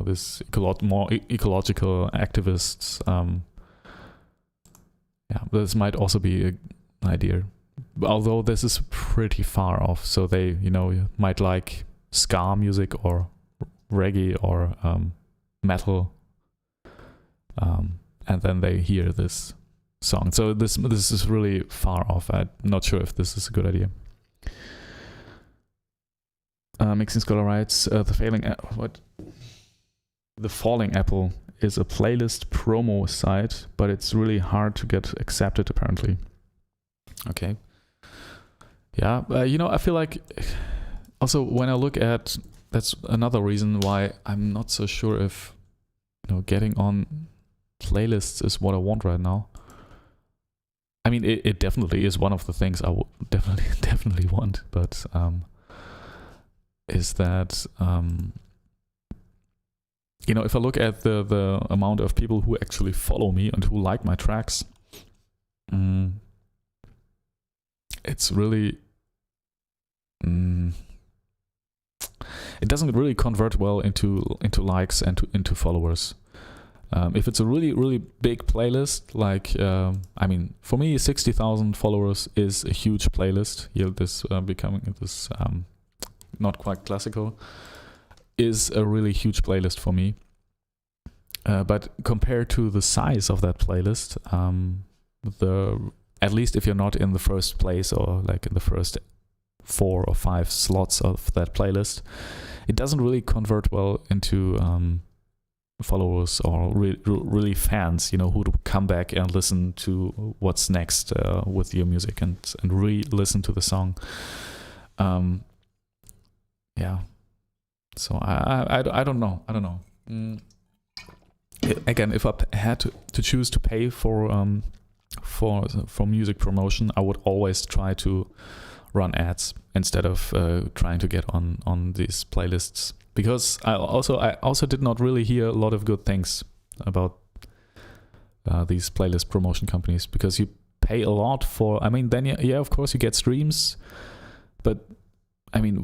this more ecological activists. Yeah, this might also be an idea, although this is pretty far off. So they, might like ska music or reggae or metal. And then they hear this song. So this is really far off. I'm not sure if this is a good idea. Mixing Scholar writes, the Falling Apple is a playlist promo site, but it's really hard to get accepted apparently. Okay. Yeah, I feel like also when I look at, that's another reason why I'm not so sure if getting on playlists is what I want right now. I mean, it definitely is one of the things I would definitely want, but is that if I look at the amount of people who actually follow me and who like my tracks, it's really it doesn't really convert well into likes and into followers. If it's a really, really big playlist, like, for me, 60,000 followers is a huge playlist. This becoming this not quite classical is a really huge playlist for me. But compared to the size of that playlist, at least if you're not in the first place or like in the first 4 or 5 slots of that playlist, it doesn't really convert well into followers or really fans, who would come back and listen to what's next with your music and re-listen to the song. Yeah. So I don't know. Again, if I had to choose to pay for music promotion, I would always try to run ads instead of trying to get on these playlists, because I also did not really hear a lot of good things about these playlist promotion companies, because you pay a lot for. I mean, then yeah, of course you get streams, but I mean,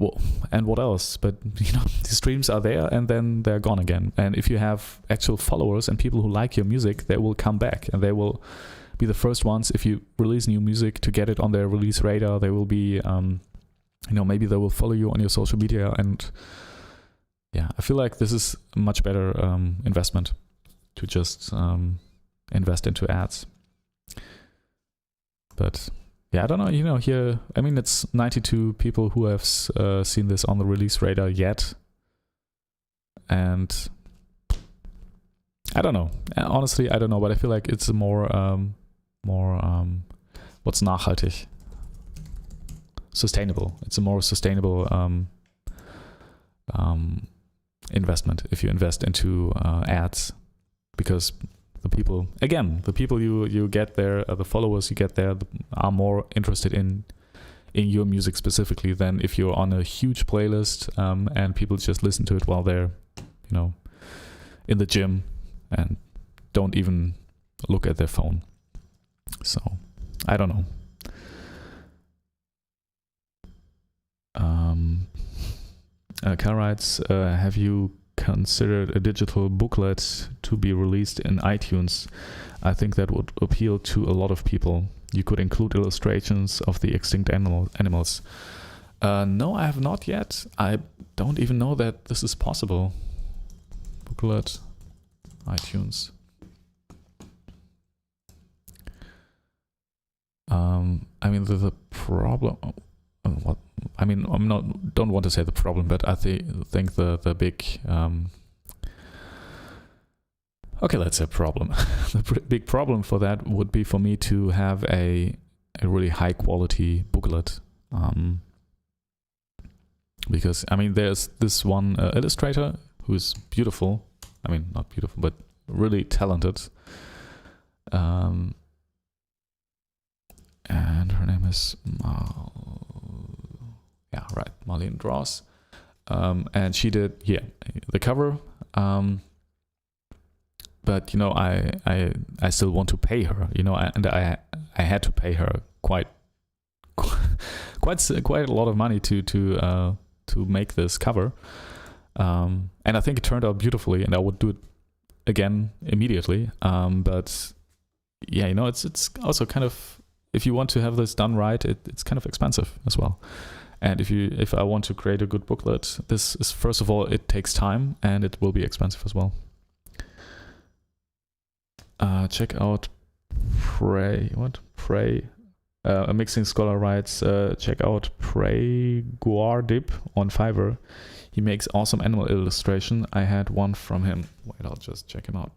and what else? But the streams are there and then they're gone again. And if you have actual followers and people who like your music, they will come back and they will be the first ones. If you release new music, to get it on their release radar, they will be, maybe they will follow you on your social media. And yeah, I feel like this is a much better investment to just invest into ads. But yeah, I don't know, here, I mean, it's 92 people who have seen this on the release radar yet. And I don't know. Honestly, I don't know, but I feel like it's a more what's nachhaltig? Sustainable. It's a more sustainable investment if you invest into ads, because the people you get there, the followers you get there, are more interested in your music specifically than if you're on a huge playlist and people just listen to it while they're, in the gym and don't even look at their phone. So, I don't know. Car writes, have you considered a digital booklet to be released in iTunes? I think that would appeal to a lot of people. You could include illustrations of the extinct animals. No, I have not yet. I don't even know that this is possible. Booklet, iTunes. I mean, the problem. What? I mean, don't want to say the problem, but I think the big. Okay, let's say problem. The big problem for that would be for me to have a really high quality booklet. Because I mean, there's this one illustrator who's beautiful. I mean, not beautiful, but really talented. And her name is Marlene Dross. And she did the cover. But I still want to pay her. And I had to pay her quite a lot of money to make this cover. And I think it turned out beautifully, and I would do it again immediately. But yeah, it's also kind of, if you want to have this done right, it's kind of expensive as well. And if I want to create a good booklet, this is, first of all, it takes time and it will be expensive as well. Check out Pray. A mixing scholar writes, check out Pray Guardip on Fiverr. He makes awesome animal illustration. I had one from him. Wait, I'll just check him out.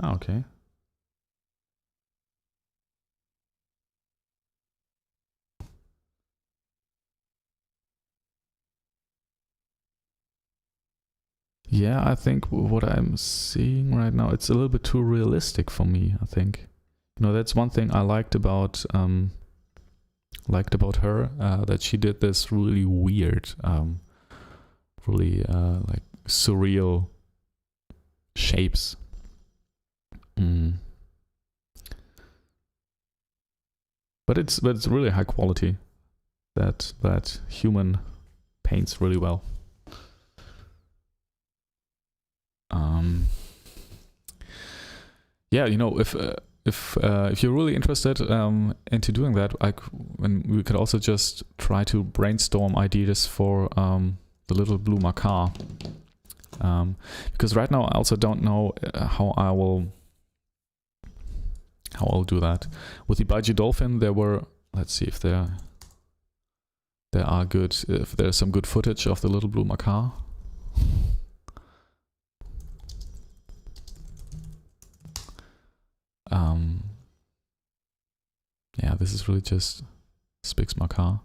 Okay. Yeah, I think what I'm seeing right now, it's a little bit too realistic for me, I think. That's one thing I liked about her, that she did this really weird, really like surreal shapes. But it's really high quality. That human paints really well. Yeah, if if you're really interested into doing that, we could also just try to brainstorm ideas for the little blue macaw. Because right now I also don't know how I'll do that. With the Baiji Dolphin, let's see if there are good, if there's some good footage of the little blue macaw. Yeah, this is really just Spix macaw.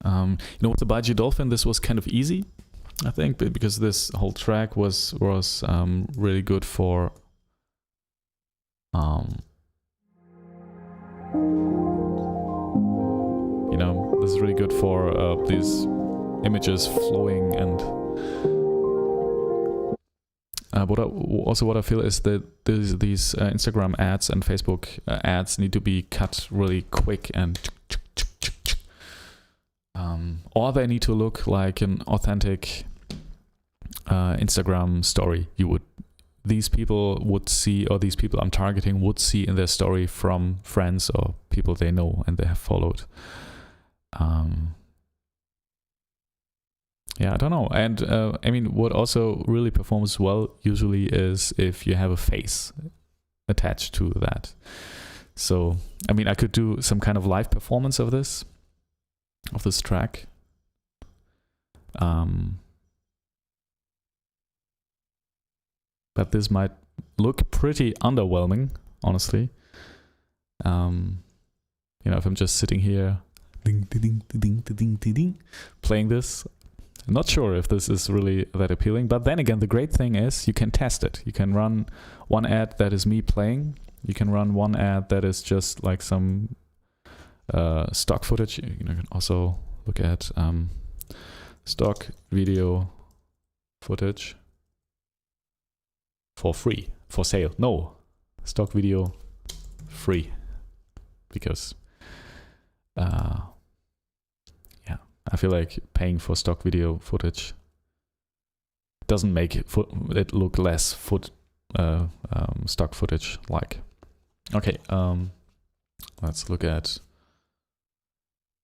You know, with the Baiji Dolphin, this was kind of easy, I think, because this whole track was really good for you know, this is really good for these images flowing. And what I feel is that these Instagram ads and Facebook ads need to be cut really quick, and or they need to look like an authentic Instagram story. These people would see, or these people I'm targeting would see in their story from friends or people they know and they have followed. Yeah, I don't know. And I mean, what also really performs well usually is if you have a face attached to that. So, I mean, I could do some kind of live performance of this track. But this might look pretty underwhelming, honestly. You know, if I'm just sitting here playing this, I'm not sure if this is really that appealing. But then again, the great thing is you can test it. You can run one ad that is me playing. You can run one ad that is just like some stock footage. You can also look at stock video footage for free, for sale. No, stock video free, because yeah, I feel like paying for stock video footage doesn't make it look less stock footage like. Okay, let's look at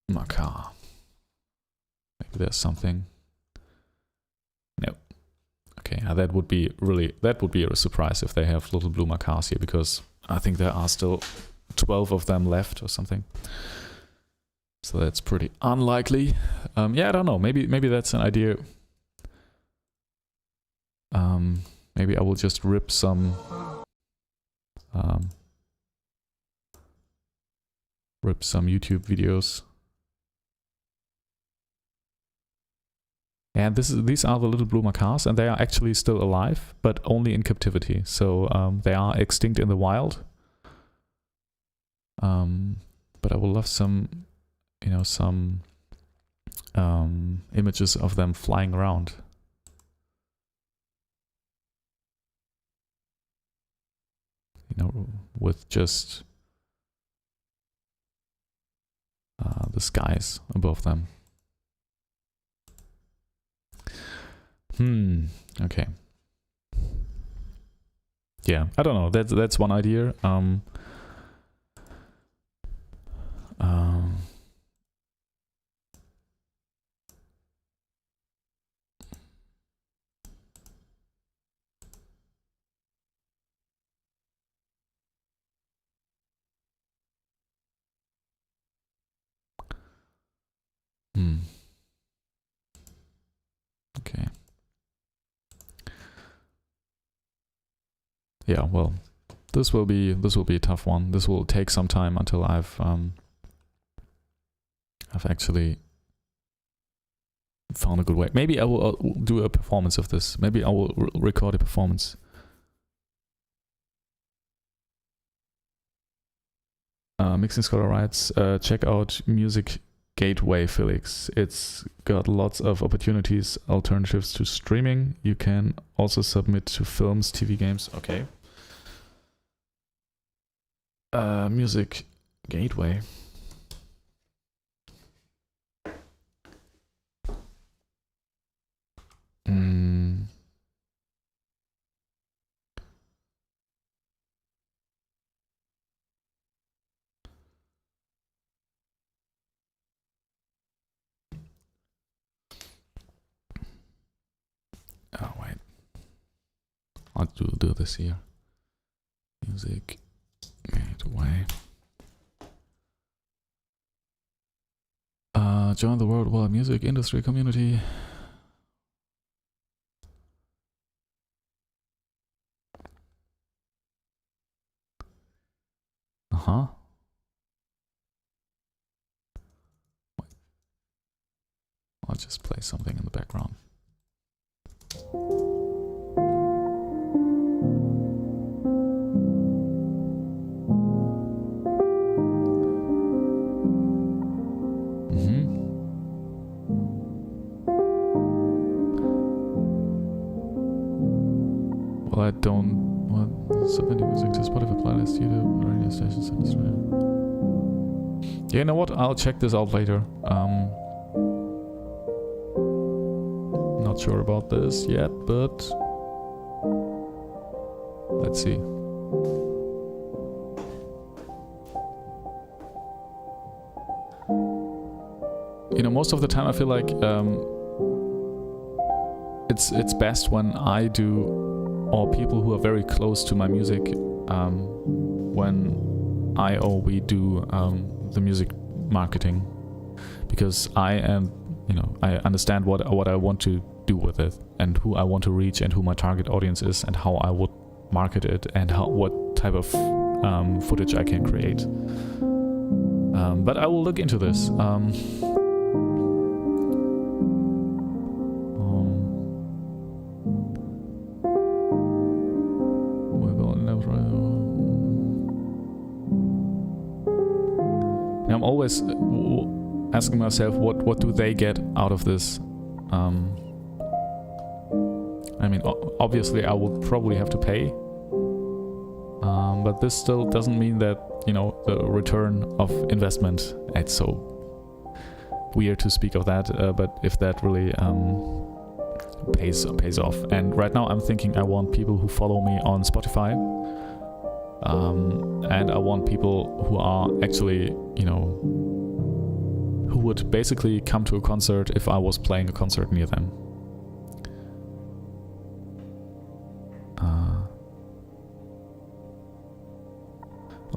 macaw. Maybe there's something. No. Okay, that would be a surprise if they have little blue macaws here, because I think there are still 12 of them left or something. So that's pretty unlikely. Yeah, I don't know. Maybe that's an idea. Maybe I will just rip some YouTube videos. And these are the little blue macaws, and they are actually still alive, but only in captivity. So they are extinct in the wild. But I would love some images of them flying around. You know, with just the skies above them. Okay. Yeah, I don't know. That's one idea. Okay. Yeah, well, this will be a tough one. This will take some time until I've actually found a good way. Maybe I will do a performance of this. Maybe I will record a performance. Mixing Scholar writes, check out Music Gateway, Felix. It's got lots of opportunities, alternatives to streaming. You can also submit to films, TV, games. Okay. Music Gateway. I'll do this here. Music made away. Join the worldwide music industry community. Uh-huh. I'll just play something in the background. Well, I don't want submitting music to Spotify playlist, YouTube, radio stations, industry. Yeah, you know what? I'll check this out later. Not sure about this yet, but let's see. You know, most of the time I feel like it's best when I do, or people who are very close to my music, when I or we do the music marketing, because I am, you know, I understand what I want to do with it and who I want to reach and who my target audience is and how I would market it and what type of footage I can create. But I will look into this. I'm always asking myself, what do they get out of this? I mean, obviously I would probably have to pay, but this still doesn't mean that, you know, the return of investment, it's so weird to speak of that, but if that really pays off. And right now I'm thinking I want people who follow me on Spotify, and I want people who are actually, you know, who would basically come to a concert if I was playing a concert near them.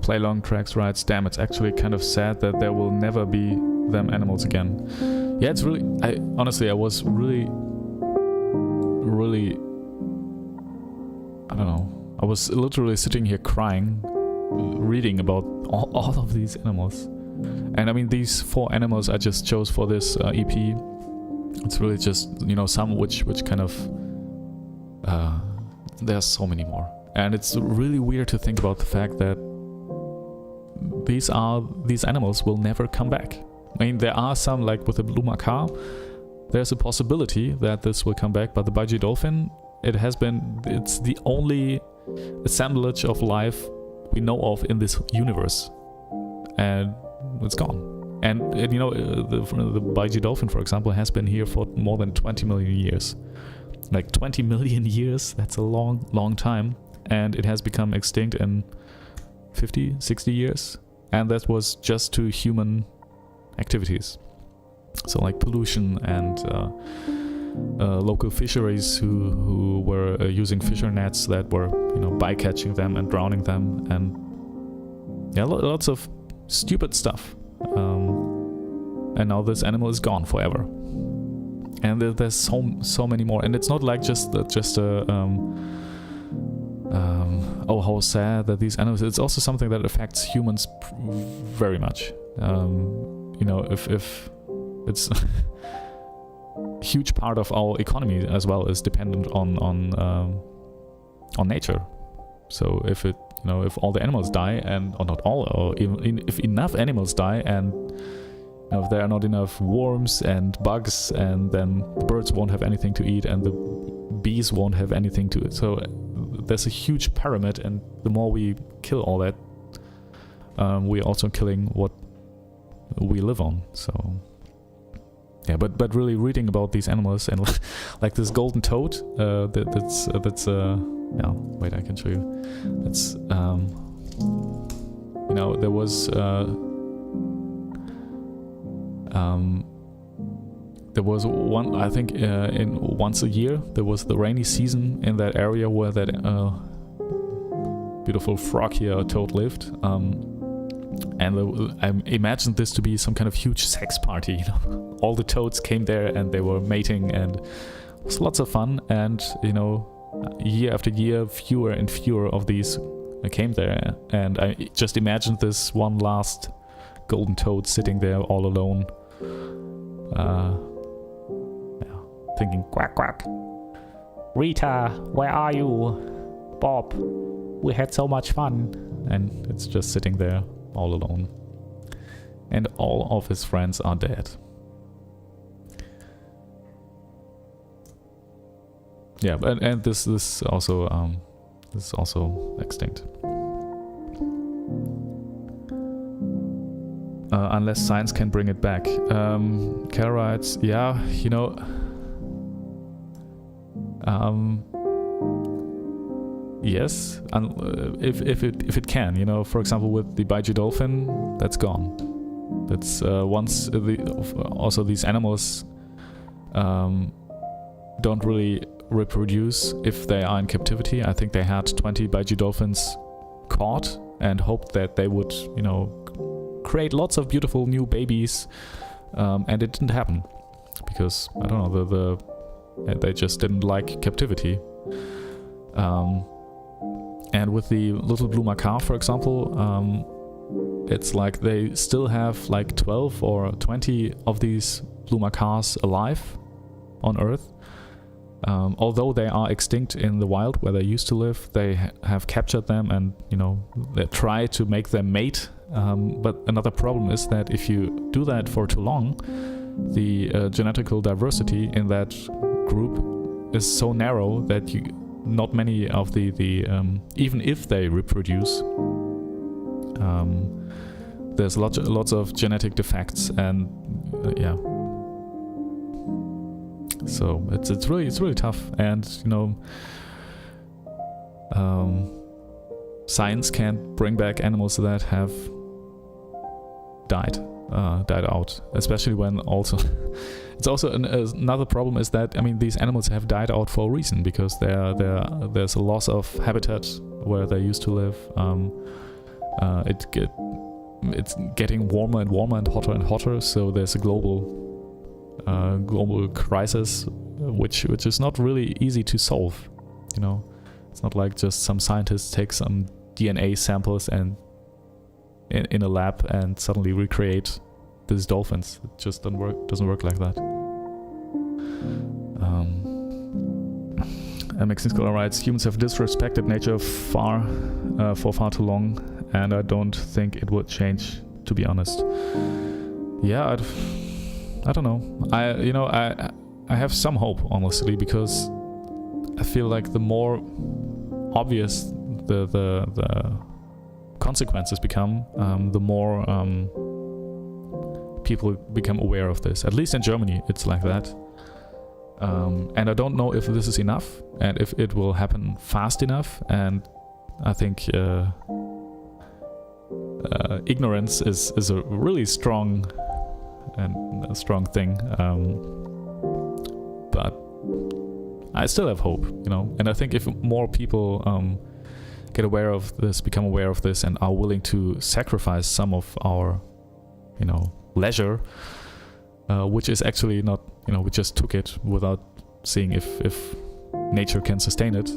Play long tracks, rights. Damn, it's actually kind of sad that there will never be them animals again. Yeah, it's really, honestly, I was really, I don't know. I was literally sitting here crying, reading about all of these animals. And I mean, these 4 animals I just chose for this EP, it's really just, you know, some which kind of, there's so many more. And it's really weird to think about the fact that these animals will never come back. I mean, there are some, like with the blue macaw, there's a possibility that this will come back, but the budgie dolphin, it's the only assemblage of life we know of in this universe, and it's gone. And you know, the budgie dolphin, for example, has been here for more than 20 million years. Like 20 million years, that's a long time, and it has become extinct in 50, 60 years, and that was just to human activities. So like pollution and local fisheries who were using fisher nets that were, you know, bycatching them and drowning them, and yeah, lots of stupid stuff. And now this animal is gone forever. And there's so many more, and it's not like just oh, how sad that these animals. It's also something that affects humans very much. You know, if it's a huge part of our economy as well is dependent on nature. So if it, you know, if all the animals die, and or not all, or even if enough animals die, and you know, if there are not enough worms and bugs, and then the birds won't have anything to eat, and the bees won't have anything to eat. So there's a huge pyramid, and the more we kill all that, we're also killing what we live on. So yeah, but really reading about these animals, and like this golden toad, that's yeah, wait, I can show you. It's you know, there there was one, I think, in once a year, there was the rainy season in that area where that beautiful frog here, toad, lived. And I imagined this to be some kind of huge sex party. You know, all the toads came there and they were mating, and it was lots of fun. And you know, year after year, fewer and fewer of these came there. And I just imagined this one last golden toad sitting there all alone, thinking, quack quack. Rita, where are you? Bob, we had so much fun. And it's just sitting there all alone. And all of his friends are dead. Yeah, and this also is also extinct. Unless science can bring it back. Kara writes, yeah, you know, yes, if it can, you know, for example, with the Baiju dolphin, that's gone. That's also these animals don't really reproduce if they are in captivity. I think they had 20 Baiju dolphins caught and hoped that they would, you know, create lots of beautiful new babies, and it didn't happen because I don't know, they just didn't like captivity. And with the little blue macaque, for example, it's like they still have like 12 or 20 of these blue macaques alive on Earth. Although they are extinct in the wild where they used to live, they have captured them and, you know, they try to make them mate. But another problem is that if you do that for too long, the genetical diversity in that group is so narrow that not many of the even if they reproduce, there's lots of genetic defects, and yeah. So it's really tough, and you know, science can't bring back animals that have died out, especially when also it's also another problem is that, I mean, these animals have died out for a reason, because there's a loss of habitat where they used to live. It's getting warmer and warmer and hotter, so there's a global crisis, which is not really easy to solve. You know, it's not like just some scientists take some DNA samples and in a lab and suddenly recreate these dolphins. It just doesn't work like that. Mixing Scholar writes, humans have disrespected nature for far too long, and I don't think it would change, to be honest. Yeah, I don't know. I have some hope, honestly, because I feel like the more obvious the consequences become, the more people become aware of this. At least in Germany, it's like that. And I don't know if this is enough and if it will happen fast enough. And I think ignorance is a really strong thing. But I still have hope, you know. And I think if more people get aware of this, become aware of this, and are willing to sacrifice some of our, you know, leisure, which is actually not, you know, we just took it without seeing if nature can sustain it,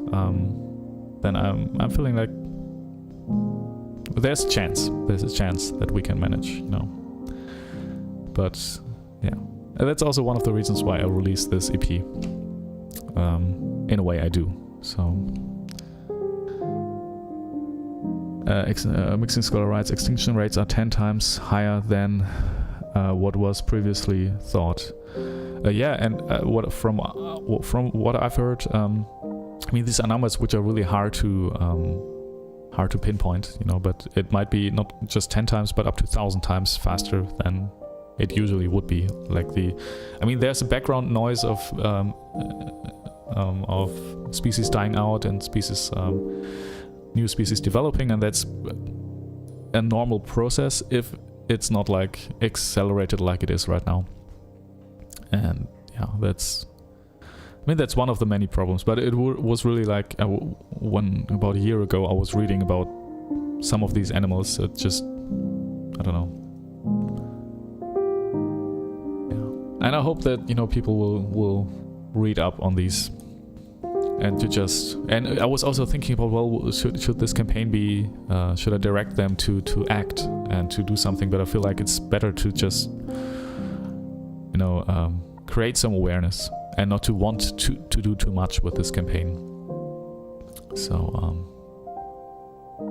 then I'm feeling like there's a chance that we can manage, you know. But yeah, and that's also one of the reasons why I released this EP. In a way I do. So Mixing Scholar writes, extinction rates are 10 times higher than what was previously thought. From what I've heard, I mean, these are numbers which are really hard to pinpoint, you know, but it might be not just 10 times but up to 1,000 times faster than it usually would be. There's a background noise of species dying out and species new species developing, and that's a normal process if it's not like accelerated like it is right now. And yeah, that's one of the many problems. But it was really like when about a year ago I was reading about some of these animals. It just, I don't know. Yeah. And I hope that, you know, people will read up on these. And I was also thinking about, well, should this campaign be, should I direct them to act and to do something? But I feel like it's better to just, you know, create some awareness and not to want to do too much with this campaign. So,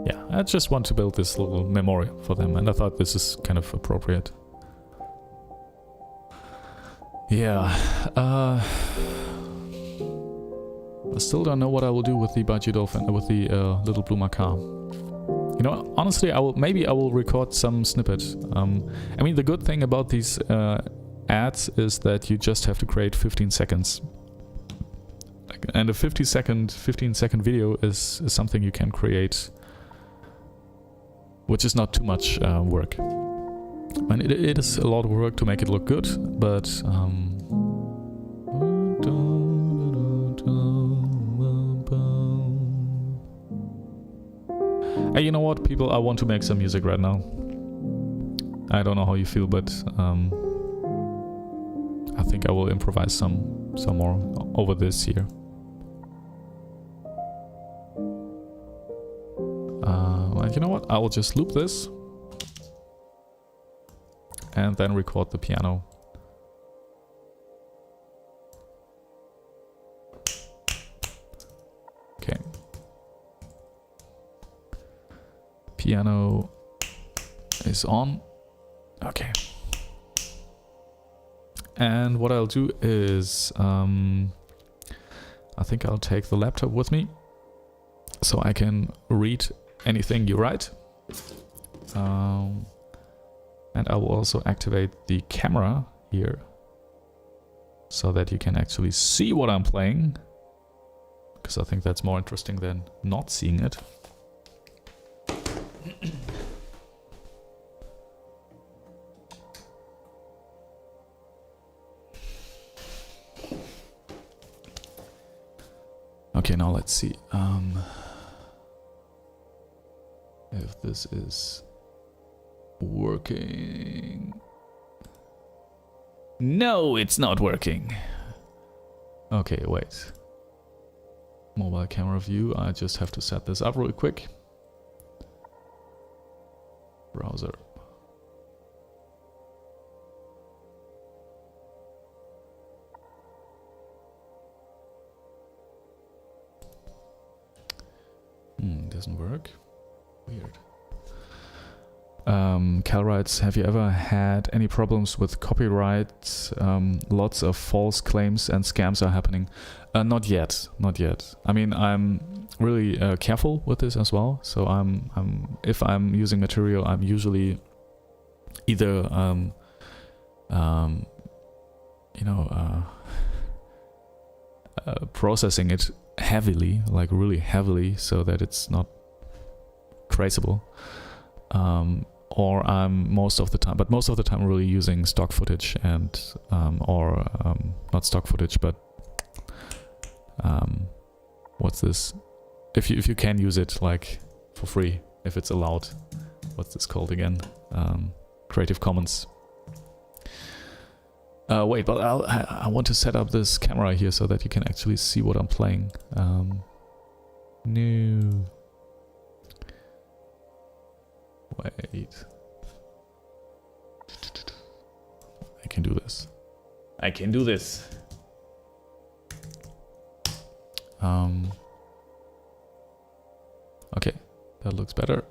yeah, I just want to build this little memorial for them, and I thought this is kind of appropriate. Yeah, I still don't know what I will do with the budgie dolphin, with the little blue macaw. You know, honestly, I will record some snippets. I mean, the good thing about these ads is that you just have to create 15 seconds. And a 15 second video is something you can create, which is not too much work. And it is a lot of work to make it look good, but hey, you know what, people? I want to make some music right now. I don't know how you feel, but I think I will improvise some more over this here. And you know what? I will just loop this and then record the piano. Okay. Piano is on. Okay. And what I'll do is, I think I'll take the laptop with me so I can read anything you write. And I will also activate the camera here so that you can actually see what I'm playing, because I think that's more interesting than not seeing it. Okay, now let's see if this is working. No, it's not working. Okay, wait. Mobile camera view. I just have to set this up really quick. Browser. Doesn't work. Weird. Cal writes, have you ever had any problems with copyright? Lots of false claims and scams are happening. Not yet. I mean, I'm really careful with this as well. So if I'm using material, I'm usually either processing it heavily, like really heavily, so that it's not traceable. Or I'm most of the time really using stock footage and not stock footage, but what's this? If you can use it like for free, if it's allowed. What's this called again? Creative Commons. Wait, but I want to set up this camera here so that you can actually see what I'm playing. No. Wait. I can do this. Okay, that looks better.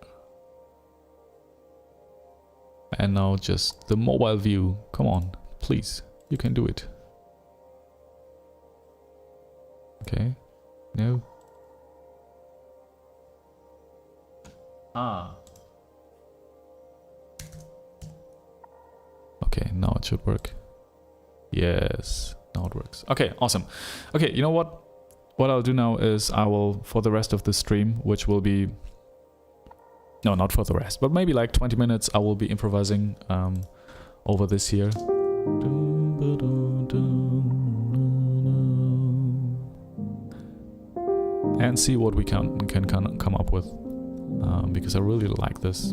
And now just the mobile view. Come on, please. You can do it. Okay. No. Okay, now it should work. Yes, now it works. Okay, awesome. Okay, you know what? What I'll do now is I will, for the rest of the stream, which will be... No, not for the rest, but maybe like 20 minutes, I will be improvising over this here. and see what we can come up with, because I really like this.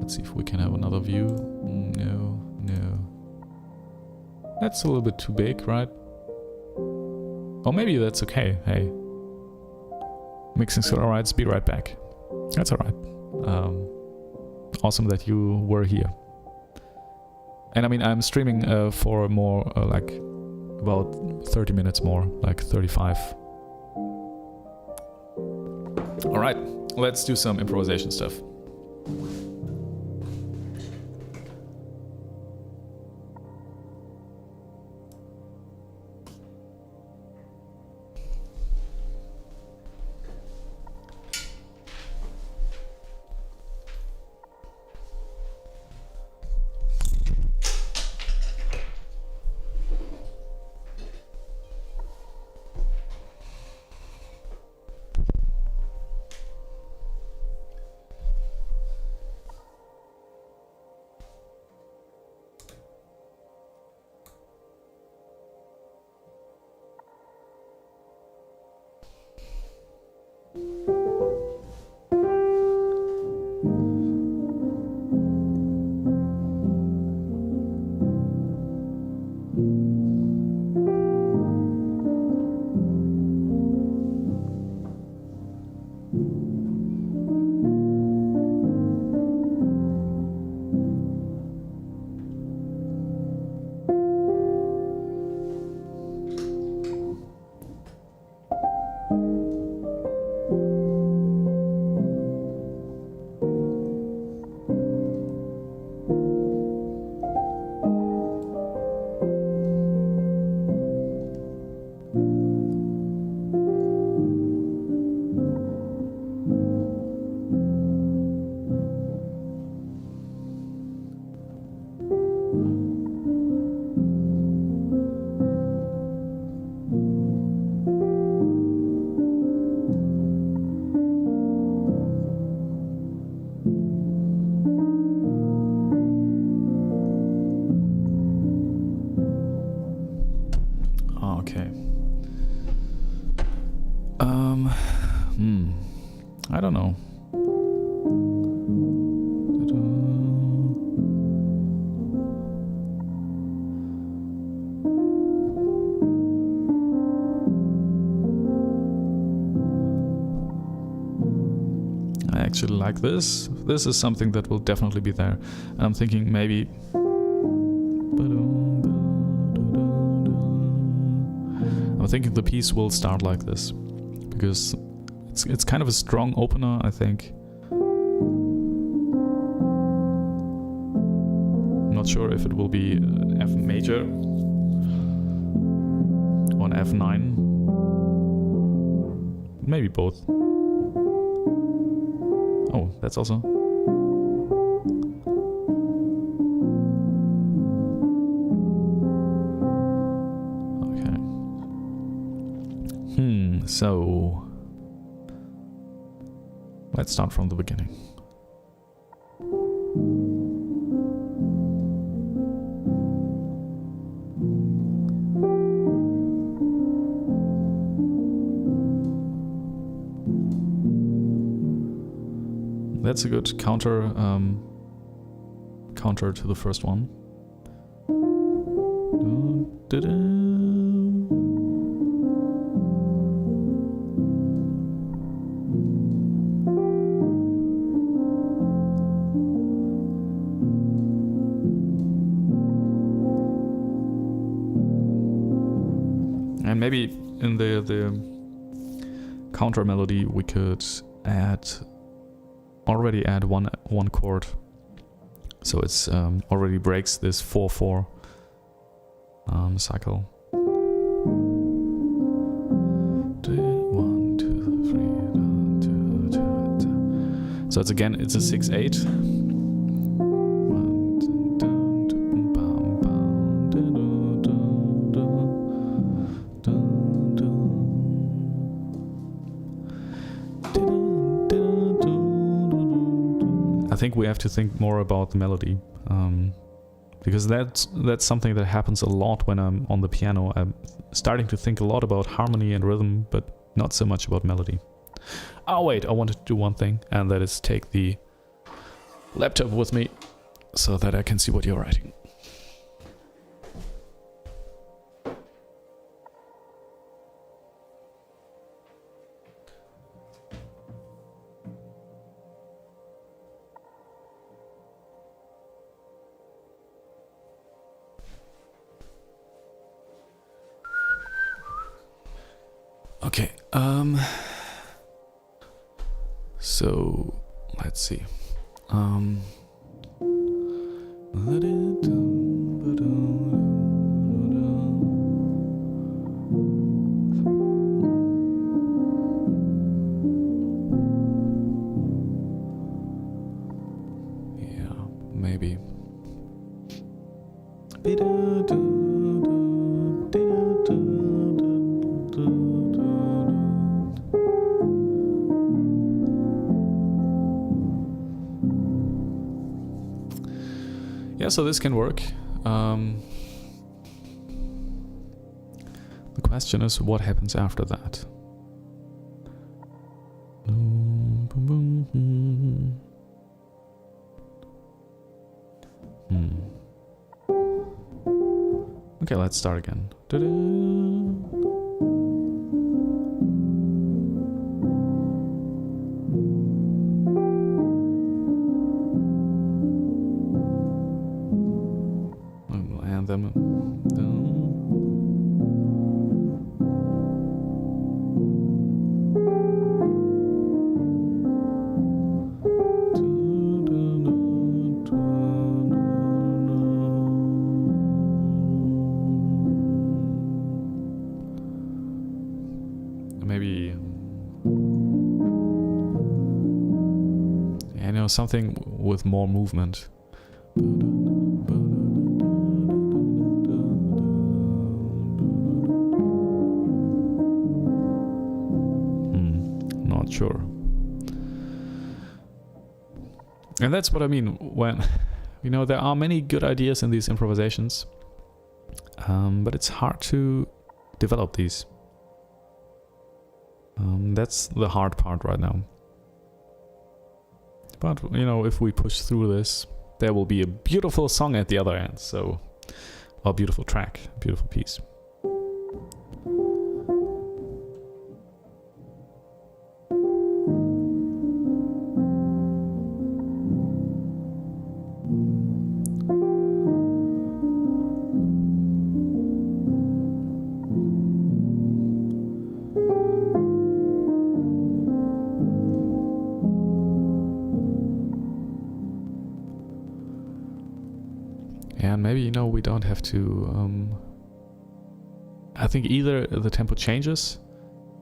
Let's see if we can have another view. No. That's a little bit too big, right? Or maybe that's okay. Hey, mixing alright. Be right back. That's alright. Awesome that you were here. And I mean, I'm streaming for more like about 30 minutes more, like 35. Alright, let's do some improvisation stuff. I don't know. I actually like this. This is something that will definitely be there. And I'm thinking maybe... I'm thinking the piece will start like this, because it's kind of a strong opener, I think. Not sure if it will be an F major or an F9. Maybe both. Oh, that's also... Okay. So... Let's start from the beginning. That's a good counter to the first one. And maybe in the counter melody we could already add one chord, so it's already breaks this 4/4 cycle. 1, 2, 3, 2, 2. So it's a 6/8. I think we have to think more about the melody, because that's something that happens a lot when I'm on the piano. I'm starting to think a lot about harmony and rhythm, but not so much about melody. Oh wait, I wanted to do one thing, and that is take the laptop with me so that I can see what you're writing. Okay, so let's see. Yeah, maybe. Yeah, so this can work. The question is, what happens after that? Okay, let's start again. And then maybe, you know, something with more movement. Not sure. And that's what I mean when, you know, there are many good ideas in these improvisations, but it's hard to develop these. That's the hard part right now. But, you know, if we push through this, there will be a beautiful song at the other end, so, or a beautiful track, a beautiful piece. And maybe, you know, we don't have to, I think either the tempo changes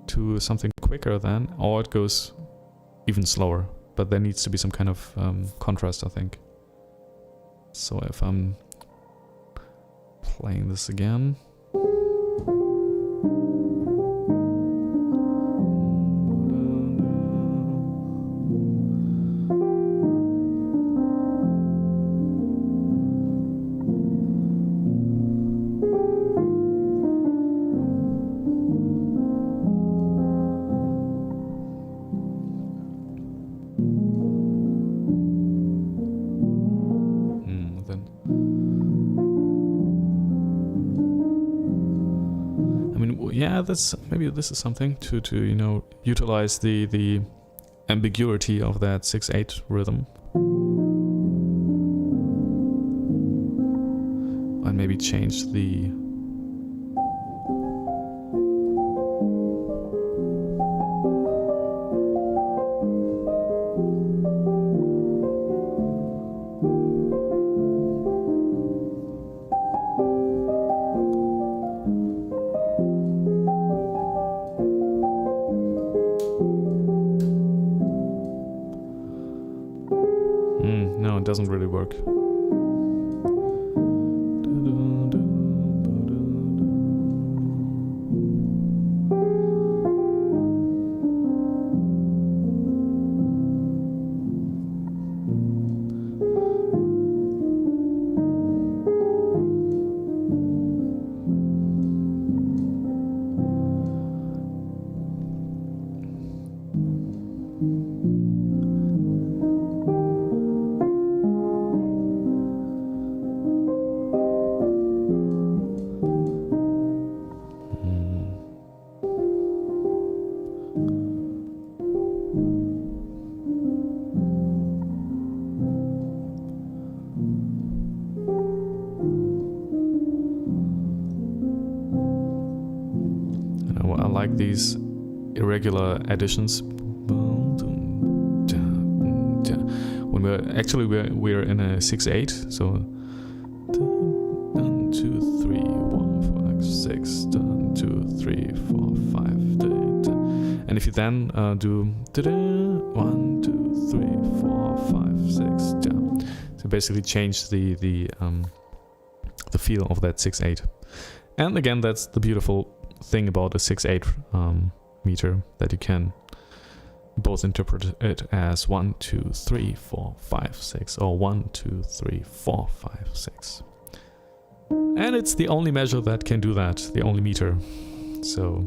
to something quicker then, or it goes even slower, but there needs to be some kind of contrast, I think. So if I'm playing this again. Yeah, that's maybe this is something to you know, utilize the ambiguity of that 6/8 rhythm, and maybe change the no, it doesn't really work. these irregular additions. When we're in a 6/8, so 1, 2, 3, 1, 5, 6, 1, 2, 3, 4, 5. And if you then do 1, 2, 3, 4, 5, 6, so basically change the feel of that 6/8. And again, that's the beautiful thing about a 6/8 meter, that you can both interpret it as 1, 2, 3, 4, 5, 6, or 1, 2, 3, 4, 5, 6. And it's the only measure that can do that, the only meter. So,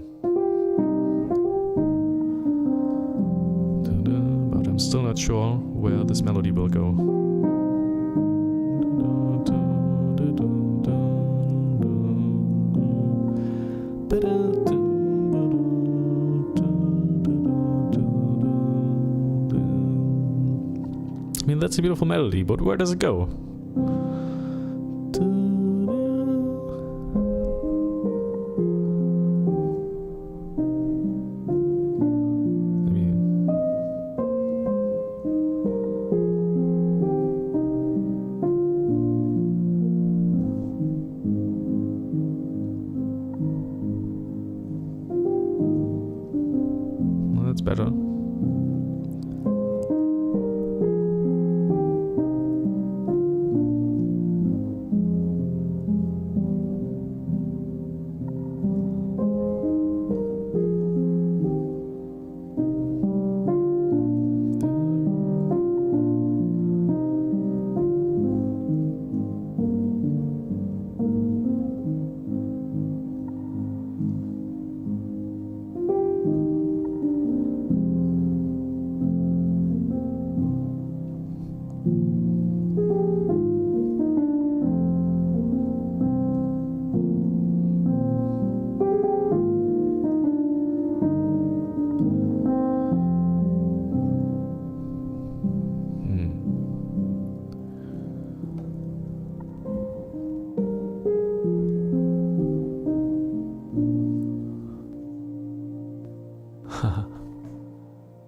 but I'm still not sure where this melody will go. I mean, that's a beautiful melody, but where does it go? Well, that's better.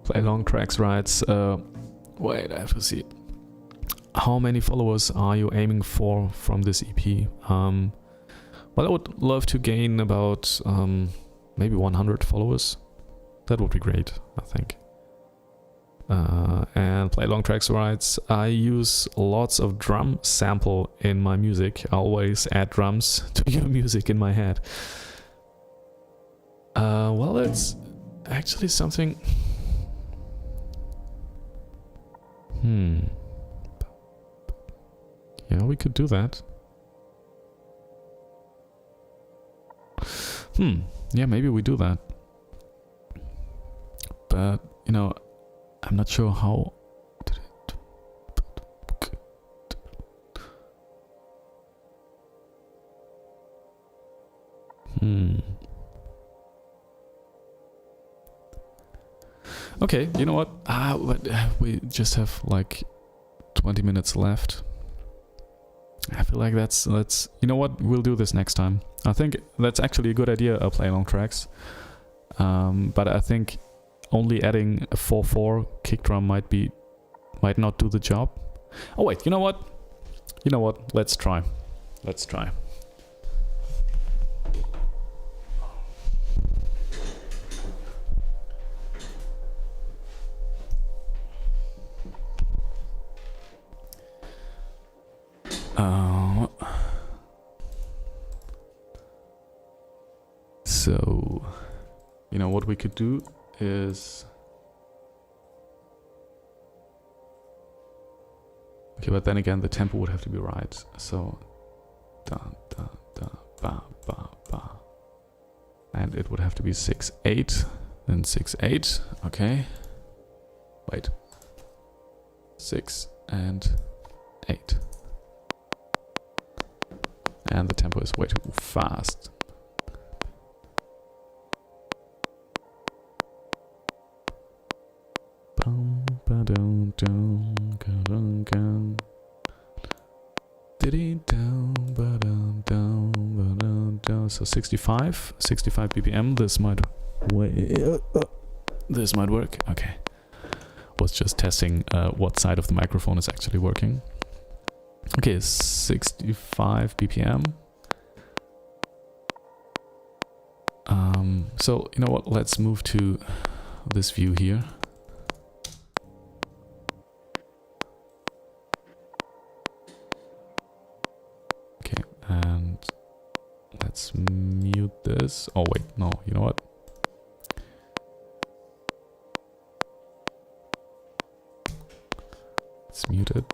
Play long tracks writes, wait, I have to see. How many followers are you aiming for from this EP? Well, I would love to gain about maybe 100 followers. That would be great, I think. And Play Long Tracks writes, I use lots of drum sample in my music. I always add drums to your music in my head. Well, it's actually something... Yeah, we could do that. Yeah, maybe we do that. But, you know, I'm not sure how... Okay, you know what? We just have like 20 minutes left. I feel like that's you know what? We'll do this next time. I think that's actually a good idea, Play Long Tracks. But I think only adding a 4/4 kick drum might not do the job. Oh wait, you know what? Let's try. So, you know what we could do is... Okay, but then again, the tempo would have to be right. So, da da da ba ba ba, and it would have to be 6/8, then 6/8. Okay. Wait. 6 and 8. And the tempo is way too fast. So 65 BPM. This might work. Okay. Was just testing what side of the microphone is actually working. Okay, 65 BPM. So you know what? Let's move to this view here. Okay, and let's mute this. Oh wait, no, you know what? It's muted.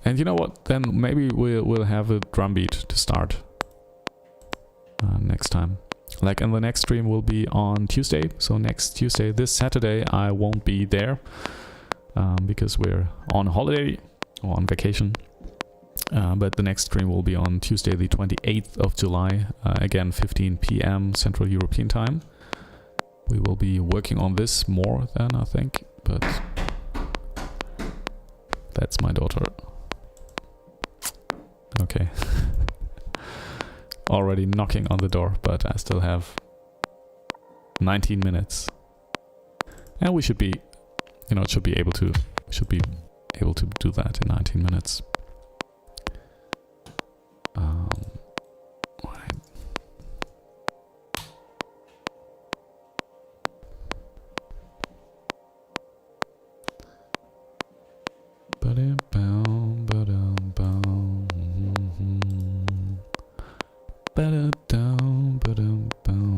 And you know what? Then maybe we'll have a drum beat to start next time. Like, in the next stream will be on Tuesday. So next Tuesday, this Saturday, I won't be there because we're on holiday or on vacation. But the next stream will be on Tuesday, the 28th of July, again 15 p.m. Central European Time. We will be working on this more than I think, but that's my daughter. Okay. Already knocking on the door, but I still have 19 minutes. And we should be, you know, should be able to do that in 19 minutes. Right.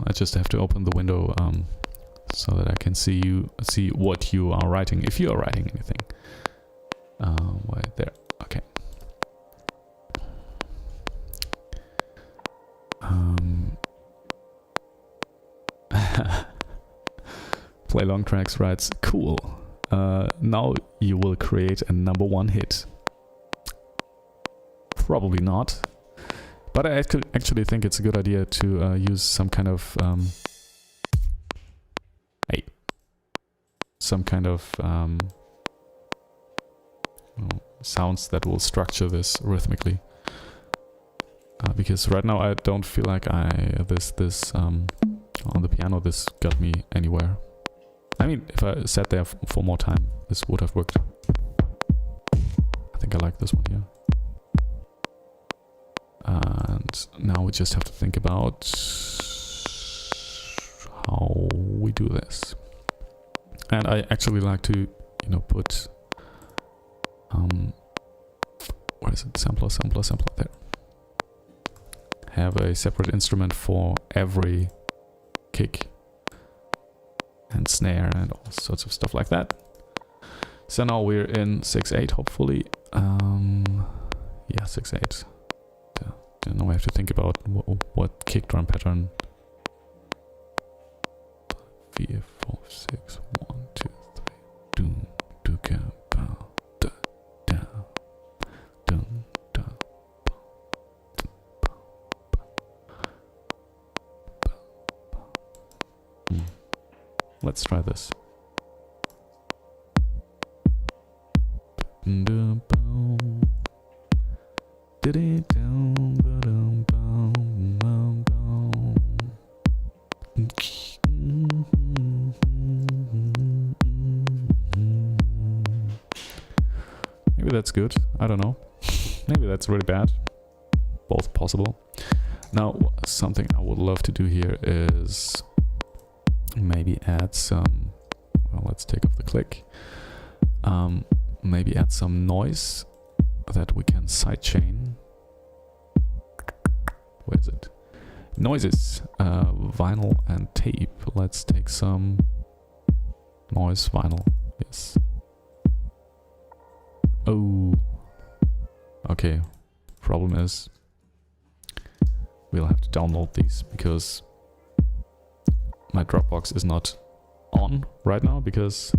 I just have to open the window so that I can see what you are writing, if you are writing anything. Right there. Okay. Play long tracks writes, cool. Now you will create a #1 hit. Probably not. But I actually think it's a good idea to use some kind of sounds that will structure this rhythmically. Because right now I don't feel like this on the piano this got me anywhere. I mean, if I sat there for more time, this would have worked. I think I like this one here. And now we just have to think about how we do this. And I actually like to, you know, put where is it? Sampler there. Have a separate instrument for every kick and snare and all sorts of stuff like that. So now we're in 6/8, hopefully. Yeah, 6/8. Now we have to think about what kick drum pattern. 4, 4, 6, 1, 2, 3. Doom, do, ga, ba, da, da. Dum, da, ba, ba, ba, ba. Let's try this. Maybe that's good. I don't know. Maybe that's really bad. Both possible. Now, something I would love to do here is maybe add some. Well, let's take off the click. Maybe add some noise that we can sidechain. Where is it? Noises, vinyl and tape. Let's take some noise vinyl. Yes. Oh. Okay. Problem is, we'll have to download these because my Dropbox is not on right now because,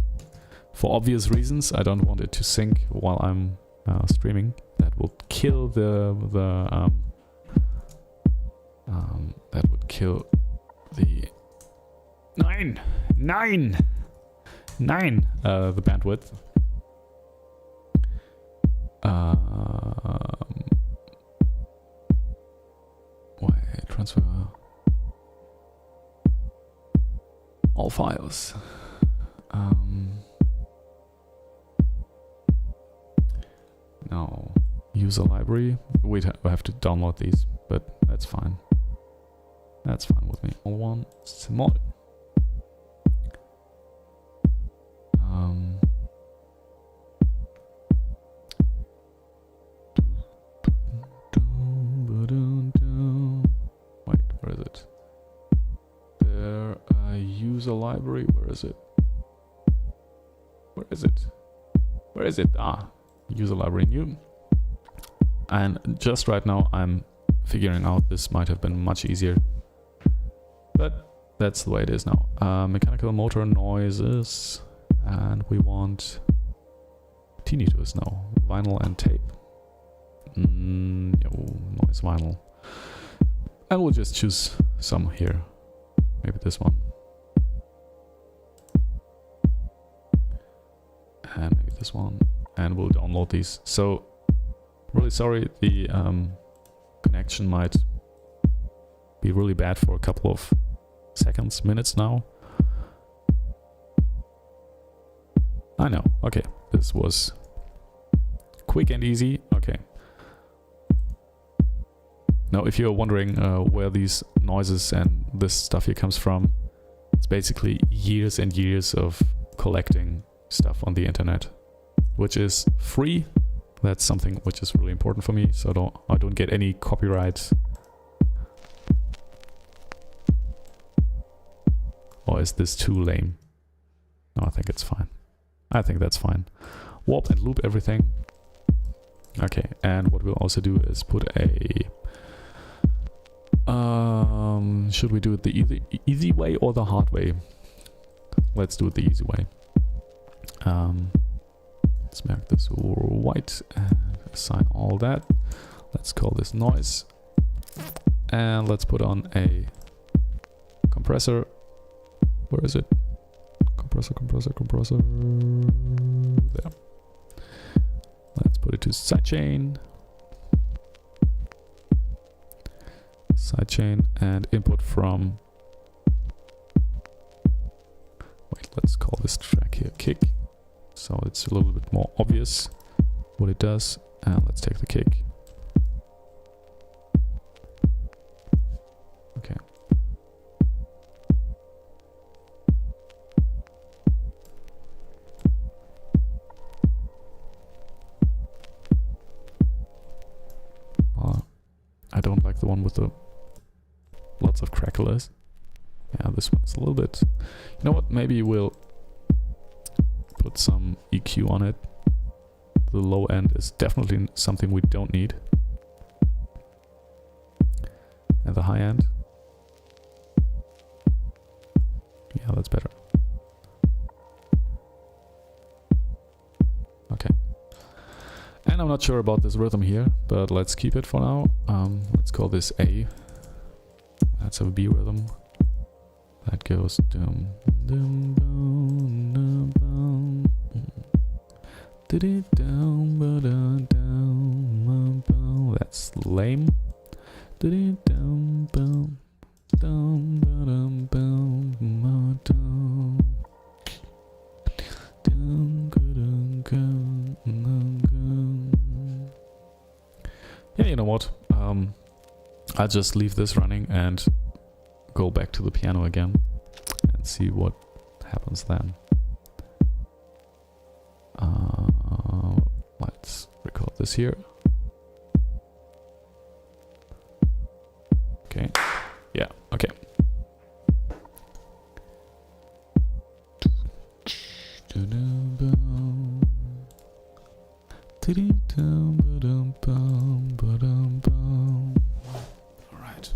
for obvious reasons, I don't want it to sync while I'm streaming. That will kill the the bandwidth. all files. Now, user library. We have to download these, but that's fine. That's fine with me. All one small. Wait, where is it? There, user library. Where is it? Where is it? Where is it? Ah, user library new. And just right now, I'm figuring out this might have been much easier, but that's the way it is now. Mechanical motor noises, and we want tinnitus now. Vinyl and tape. Noise vinyl. And we'll just choose some here. Maybe this one. And maybe this one. And we'll download these. So, really sorry, the connection might be really bad for a couple of seconds, minutes now. I know, okay, this was quick and easy, okay. Now, if you're wondering where these noises and this stuff here comes from, it's basically years and years of collecting stuff on the internet, which is free. That's something which is really important for me, so I don't get any copyright. Or is this too lame? No, I think it's fine. I think that's fine. Warp and loop everything. Okay, and what we'll also do is put a... should we do it the easy way or the hard way? Let's do it the easy way. Let's make this white and assign all that. Let's call this noise. And let's put on a compressor. Where is it? Compressor. There. Let's put it to sidechain. Sidechain and input from... Wait, let's call this track here kick. So it's a little bit more obvious what it does. And let's take the kick. Okay. I don't like the one with the lots of cracklers. Yeah, this one's a little bit... You know what, maybe we'll put some EQ on it. The low end is definitely something we don't need. And the high end. Yeah, that's better. Okay. And I'm not sure about this rhythm here, but let's keep it for now. Let's call this A. That's a B rhythm. That goes dum dum dum dum dum. That's lame. Yeah, you know what? I'll just leave this running and go back to the piano again and see what happens then. Let's record this here. Okay. Yeah, okay. All right.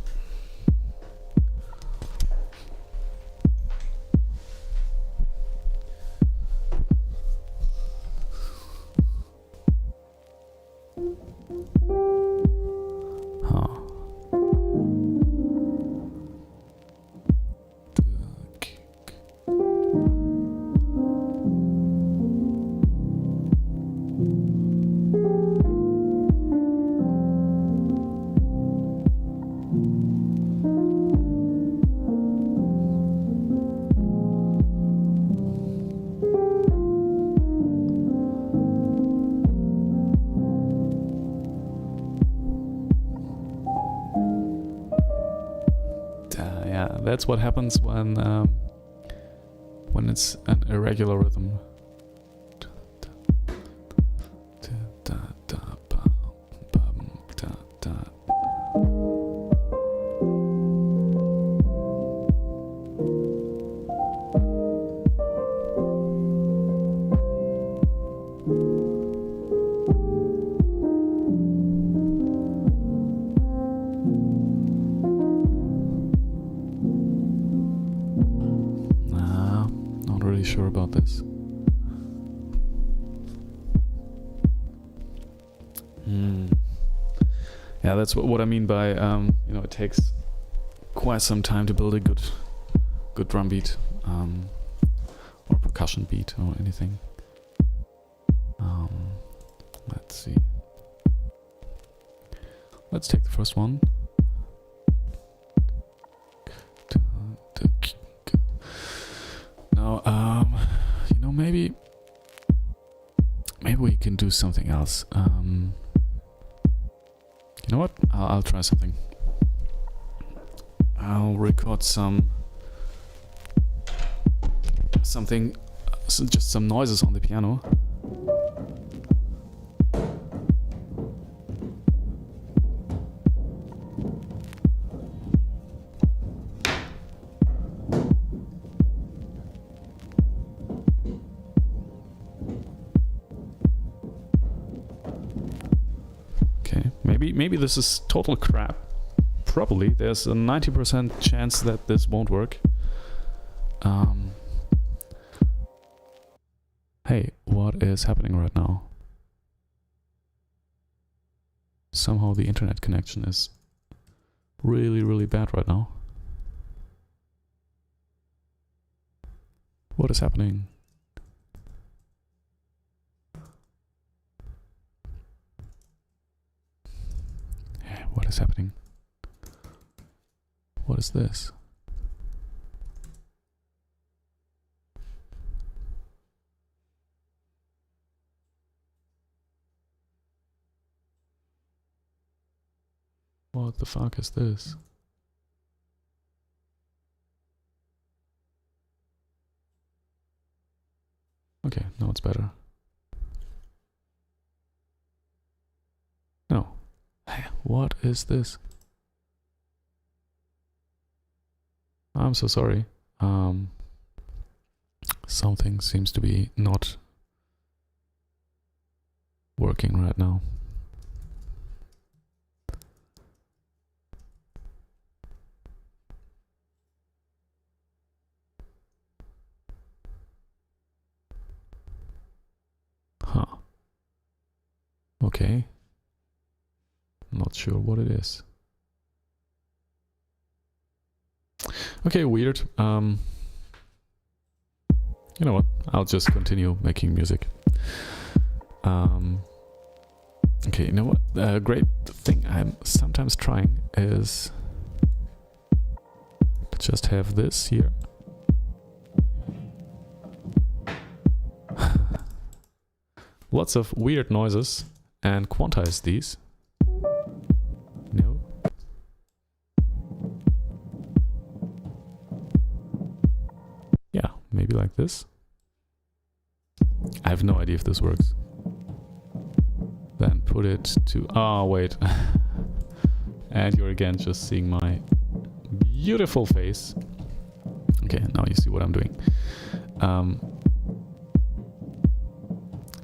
that's what happens when it's an irregular rhythm. Sure about this. Yeah, that's what I mean by you know, it takes quite some time to build a good drum beat or percussion beat or anything. Let's see. Let's take the first one. Now, you know, maybe we can do something else. You know what? I'll try something. I'll record something, just some noises on the piano. Maybe this is total crap. Probably. There's a 90% chance that this won't work. Hey, what is happening right now? Somehow the internet connection is really, really bad right now. What is happening? What is happening? What is this? What the fuck is this? Okay, now it's better. No. Hey, what is this? I'm so sorry. Something seems to be not working right now. Huh. Okay. Not sure what it is. Okay, weird. You know what? I'll just continue making music. Okay, you know what? A great thing I'm sometimes trying is to just have this here. Lots of weird noises and quantize these. No. Yeah, maybe like this. I have no idea if this works. Then put it to... Oh, wait. And you're again just seeing my beautiful face. Okay, now you see what I'm doing.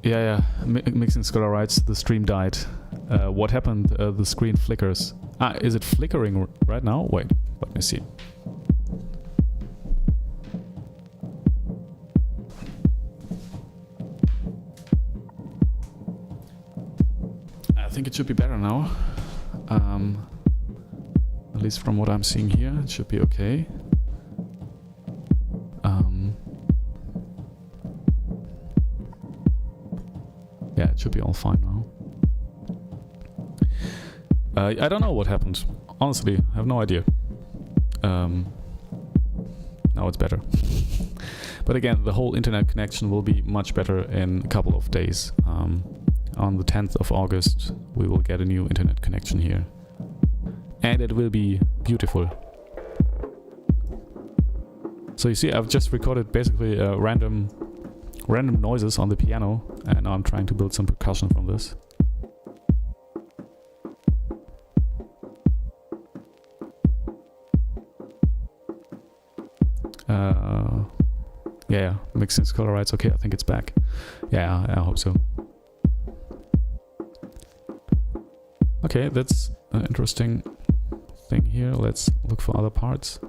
Yeah. Mixing Scholar writes, the stream died. What happened? The screen flickers. Is it flickering right now? Wait, let me see. I think it should be better now. At least from what I'm seeing here, it should be okay. Yeah, it should be all fine now. I don't know what happened. Honestly, I have no idea. Now it's better. But again, the whole internet connection will be much better in a couple of days. On the 10th of August, we will get a new internet connection here. And it will be beautiful. So you see, I've just recorded basically random noises on the piano, and now I'm trying to build some percussion from this. Yeah, mixing color rights. Okay, I think it's back. Yeah, I hope so. Okay, that's an interesting thing here. Let's look for other parts.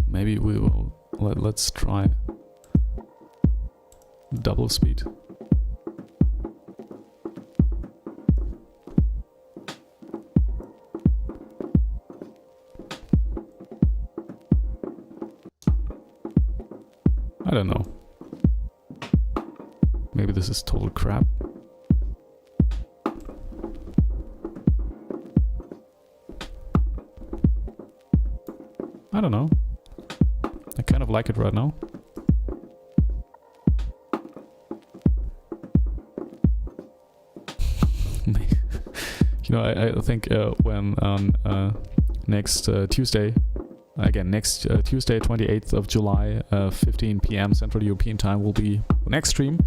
Maybe we will let's try double speed. I don't know. Maybe this is total crap. I don't know. I kind of like it right now. You know, I think when next Tuesday, again next Tuesday, 28th of July, 15 p.m. Central European Time will be the next stream.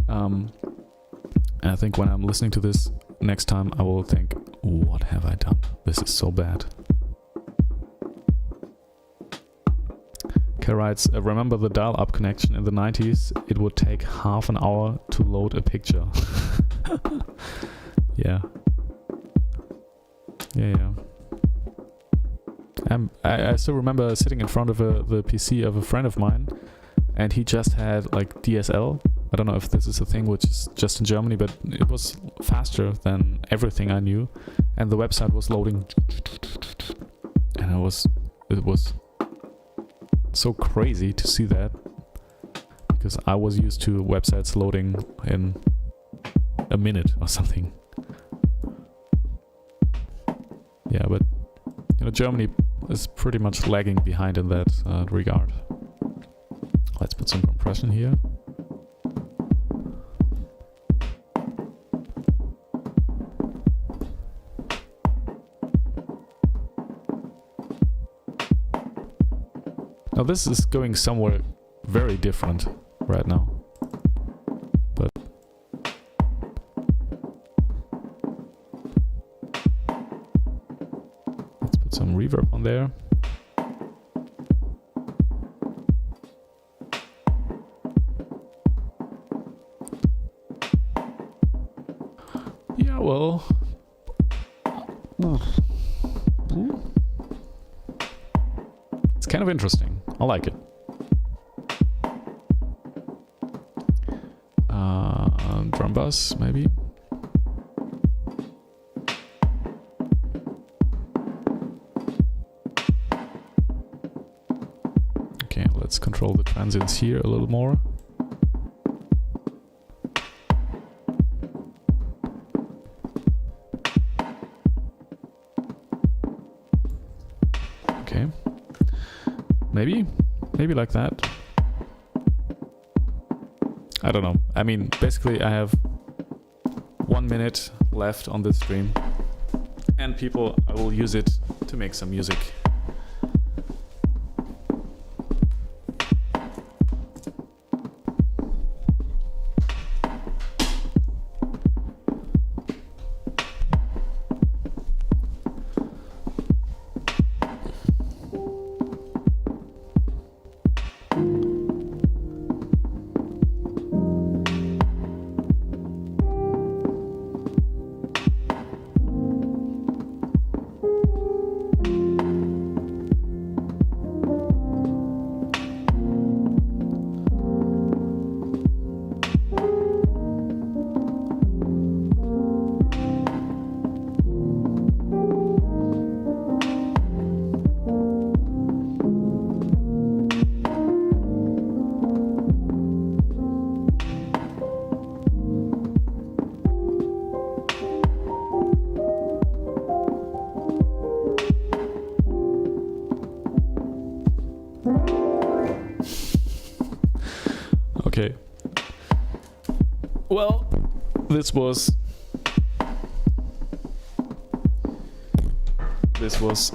And I think when I'm listening to this next time, I will think, what have I done? This is so bad. Okay, writes, remember the dial-up connection in the 90s? It would take half an hour to load a picture. Yeah. I still remember sitting in front of the PC of a friend of mine, and he just had like DSL. I don't know if this is a thing which is just in Germany, but it was faster than everything I knew, and the website was loading, and it was so crazy to see that, because I was used to websites loading in a minute or something. Yeah, but you know, Germany is pretty much lagging behind in that regard. Let's put some compression here. Now this is going somewhere very different right now, but let's put some reverb on there. Yeah, well, it's kind of interesting. I like it. Drum bass, maybe. Okay, let's control the transients here a little more. Okay. Maybe like that. I don't know. I mean, basically I have 1 minute left on this stream, and I will use it to make some music. Well, this was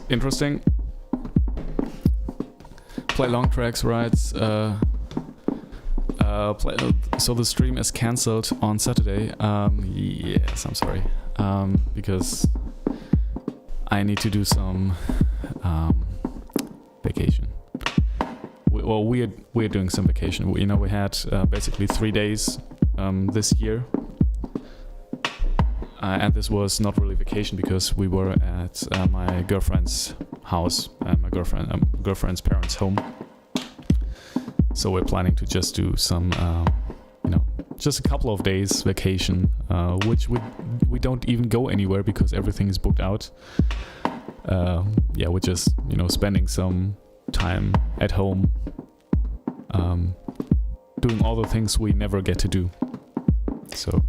interesting. Play long tracks, right? So the stream is cancelled on Saturday. Yes, I'm sorry. Because I need to do some vacation. We're doing some vacation. We had basically 3 days this year. And this was not really vacation because we were at my girlfriend's house and my girlfriend's parents' home. So we're planning to just do some, just a couple of days vacation, which we don't even go anywhere because everything is booked out. We're just spending some time at home, doing all the things we never get to do. So.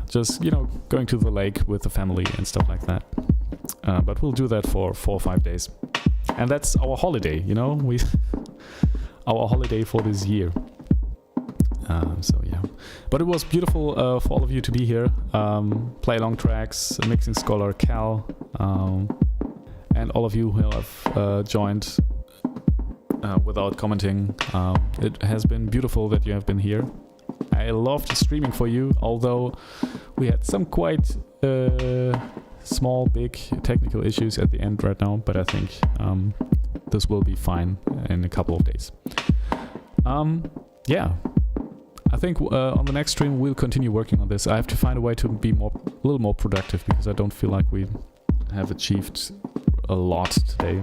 Just going to the lake with the family and stuff like that. But we'll do that for 4 or 5 days, and that's our holiday. Our holiday for this year. But it was beautiful for all of you to be here. Play along tracks, mixing scholar Cal, and all of you who have joined without commenting. It has been beautiful that you have been here. I loved streaming for you, although we had some quite small, big technical issues at the end right now, but I think this will be fine in a couple of days. I think on the next stream we'll continue working on this. I have to find a way to be a little more productive because I don't feel like we have achieved a lot today.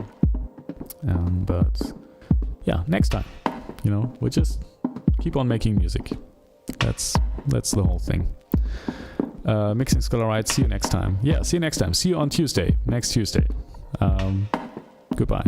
But next time, we just keep on making music. That's the whole thing. Mixing Scholar Right, see you next time. See you next time. See you on Tuesday, next Tuesday. Goodbye.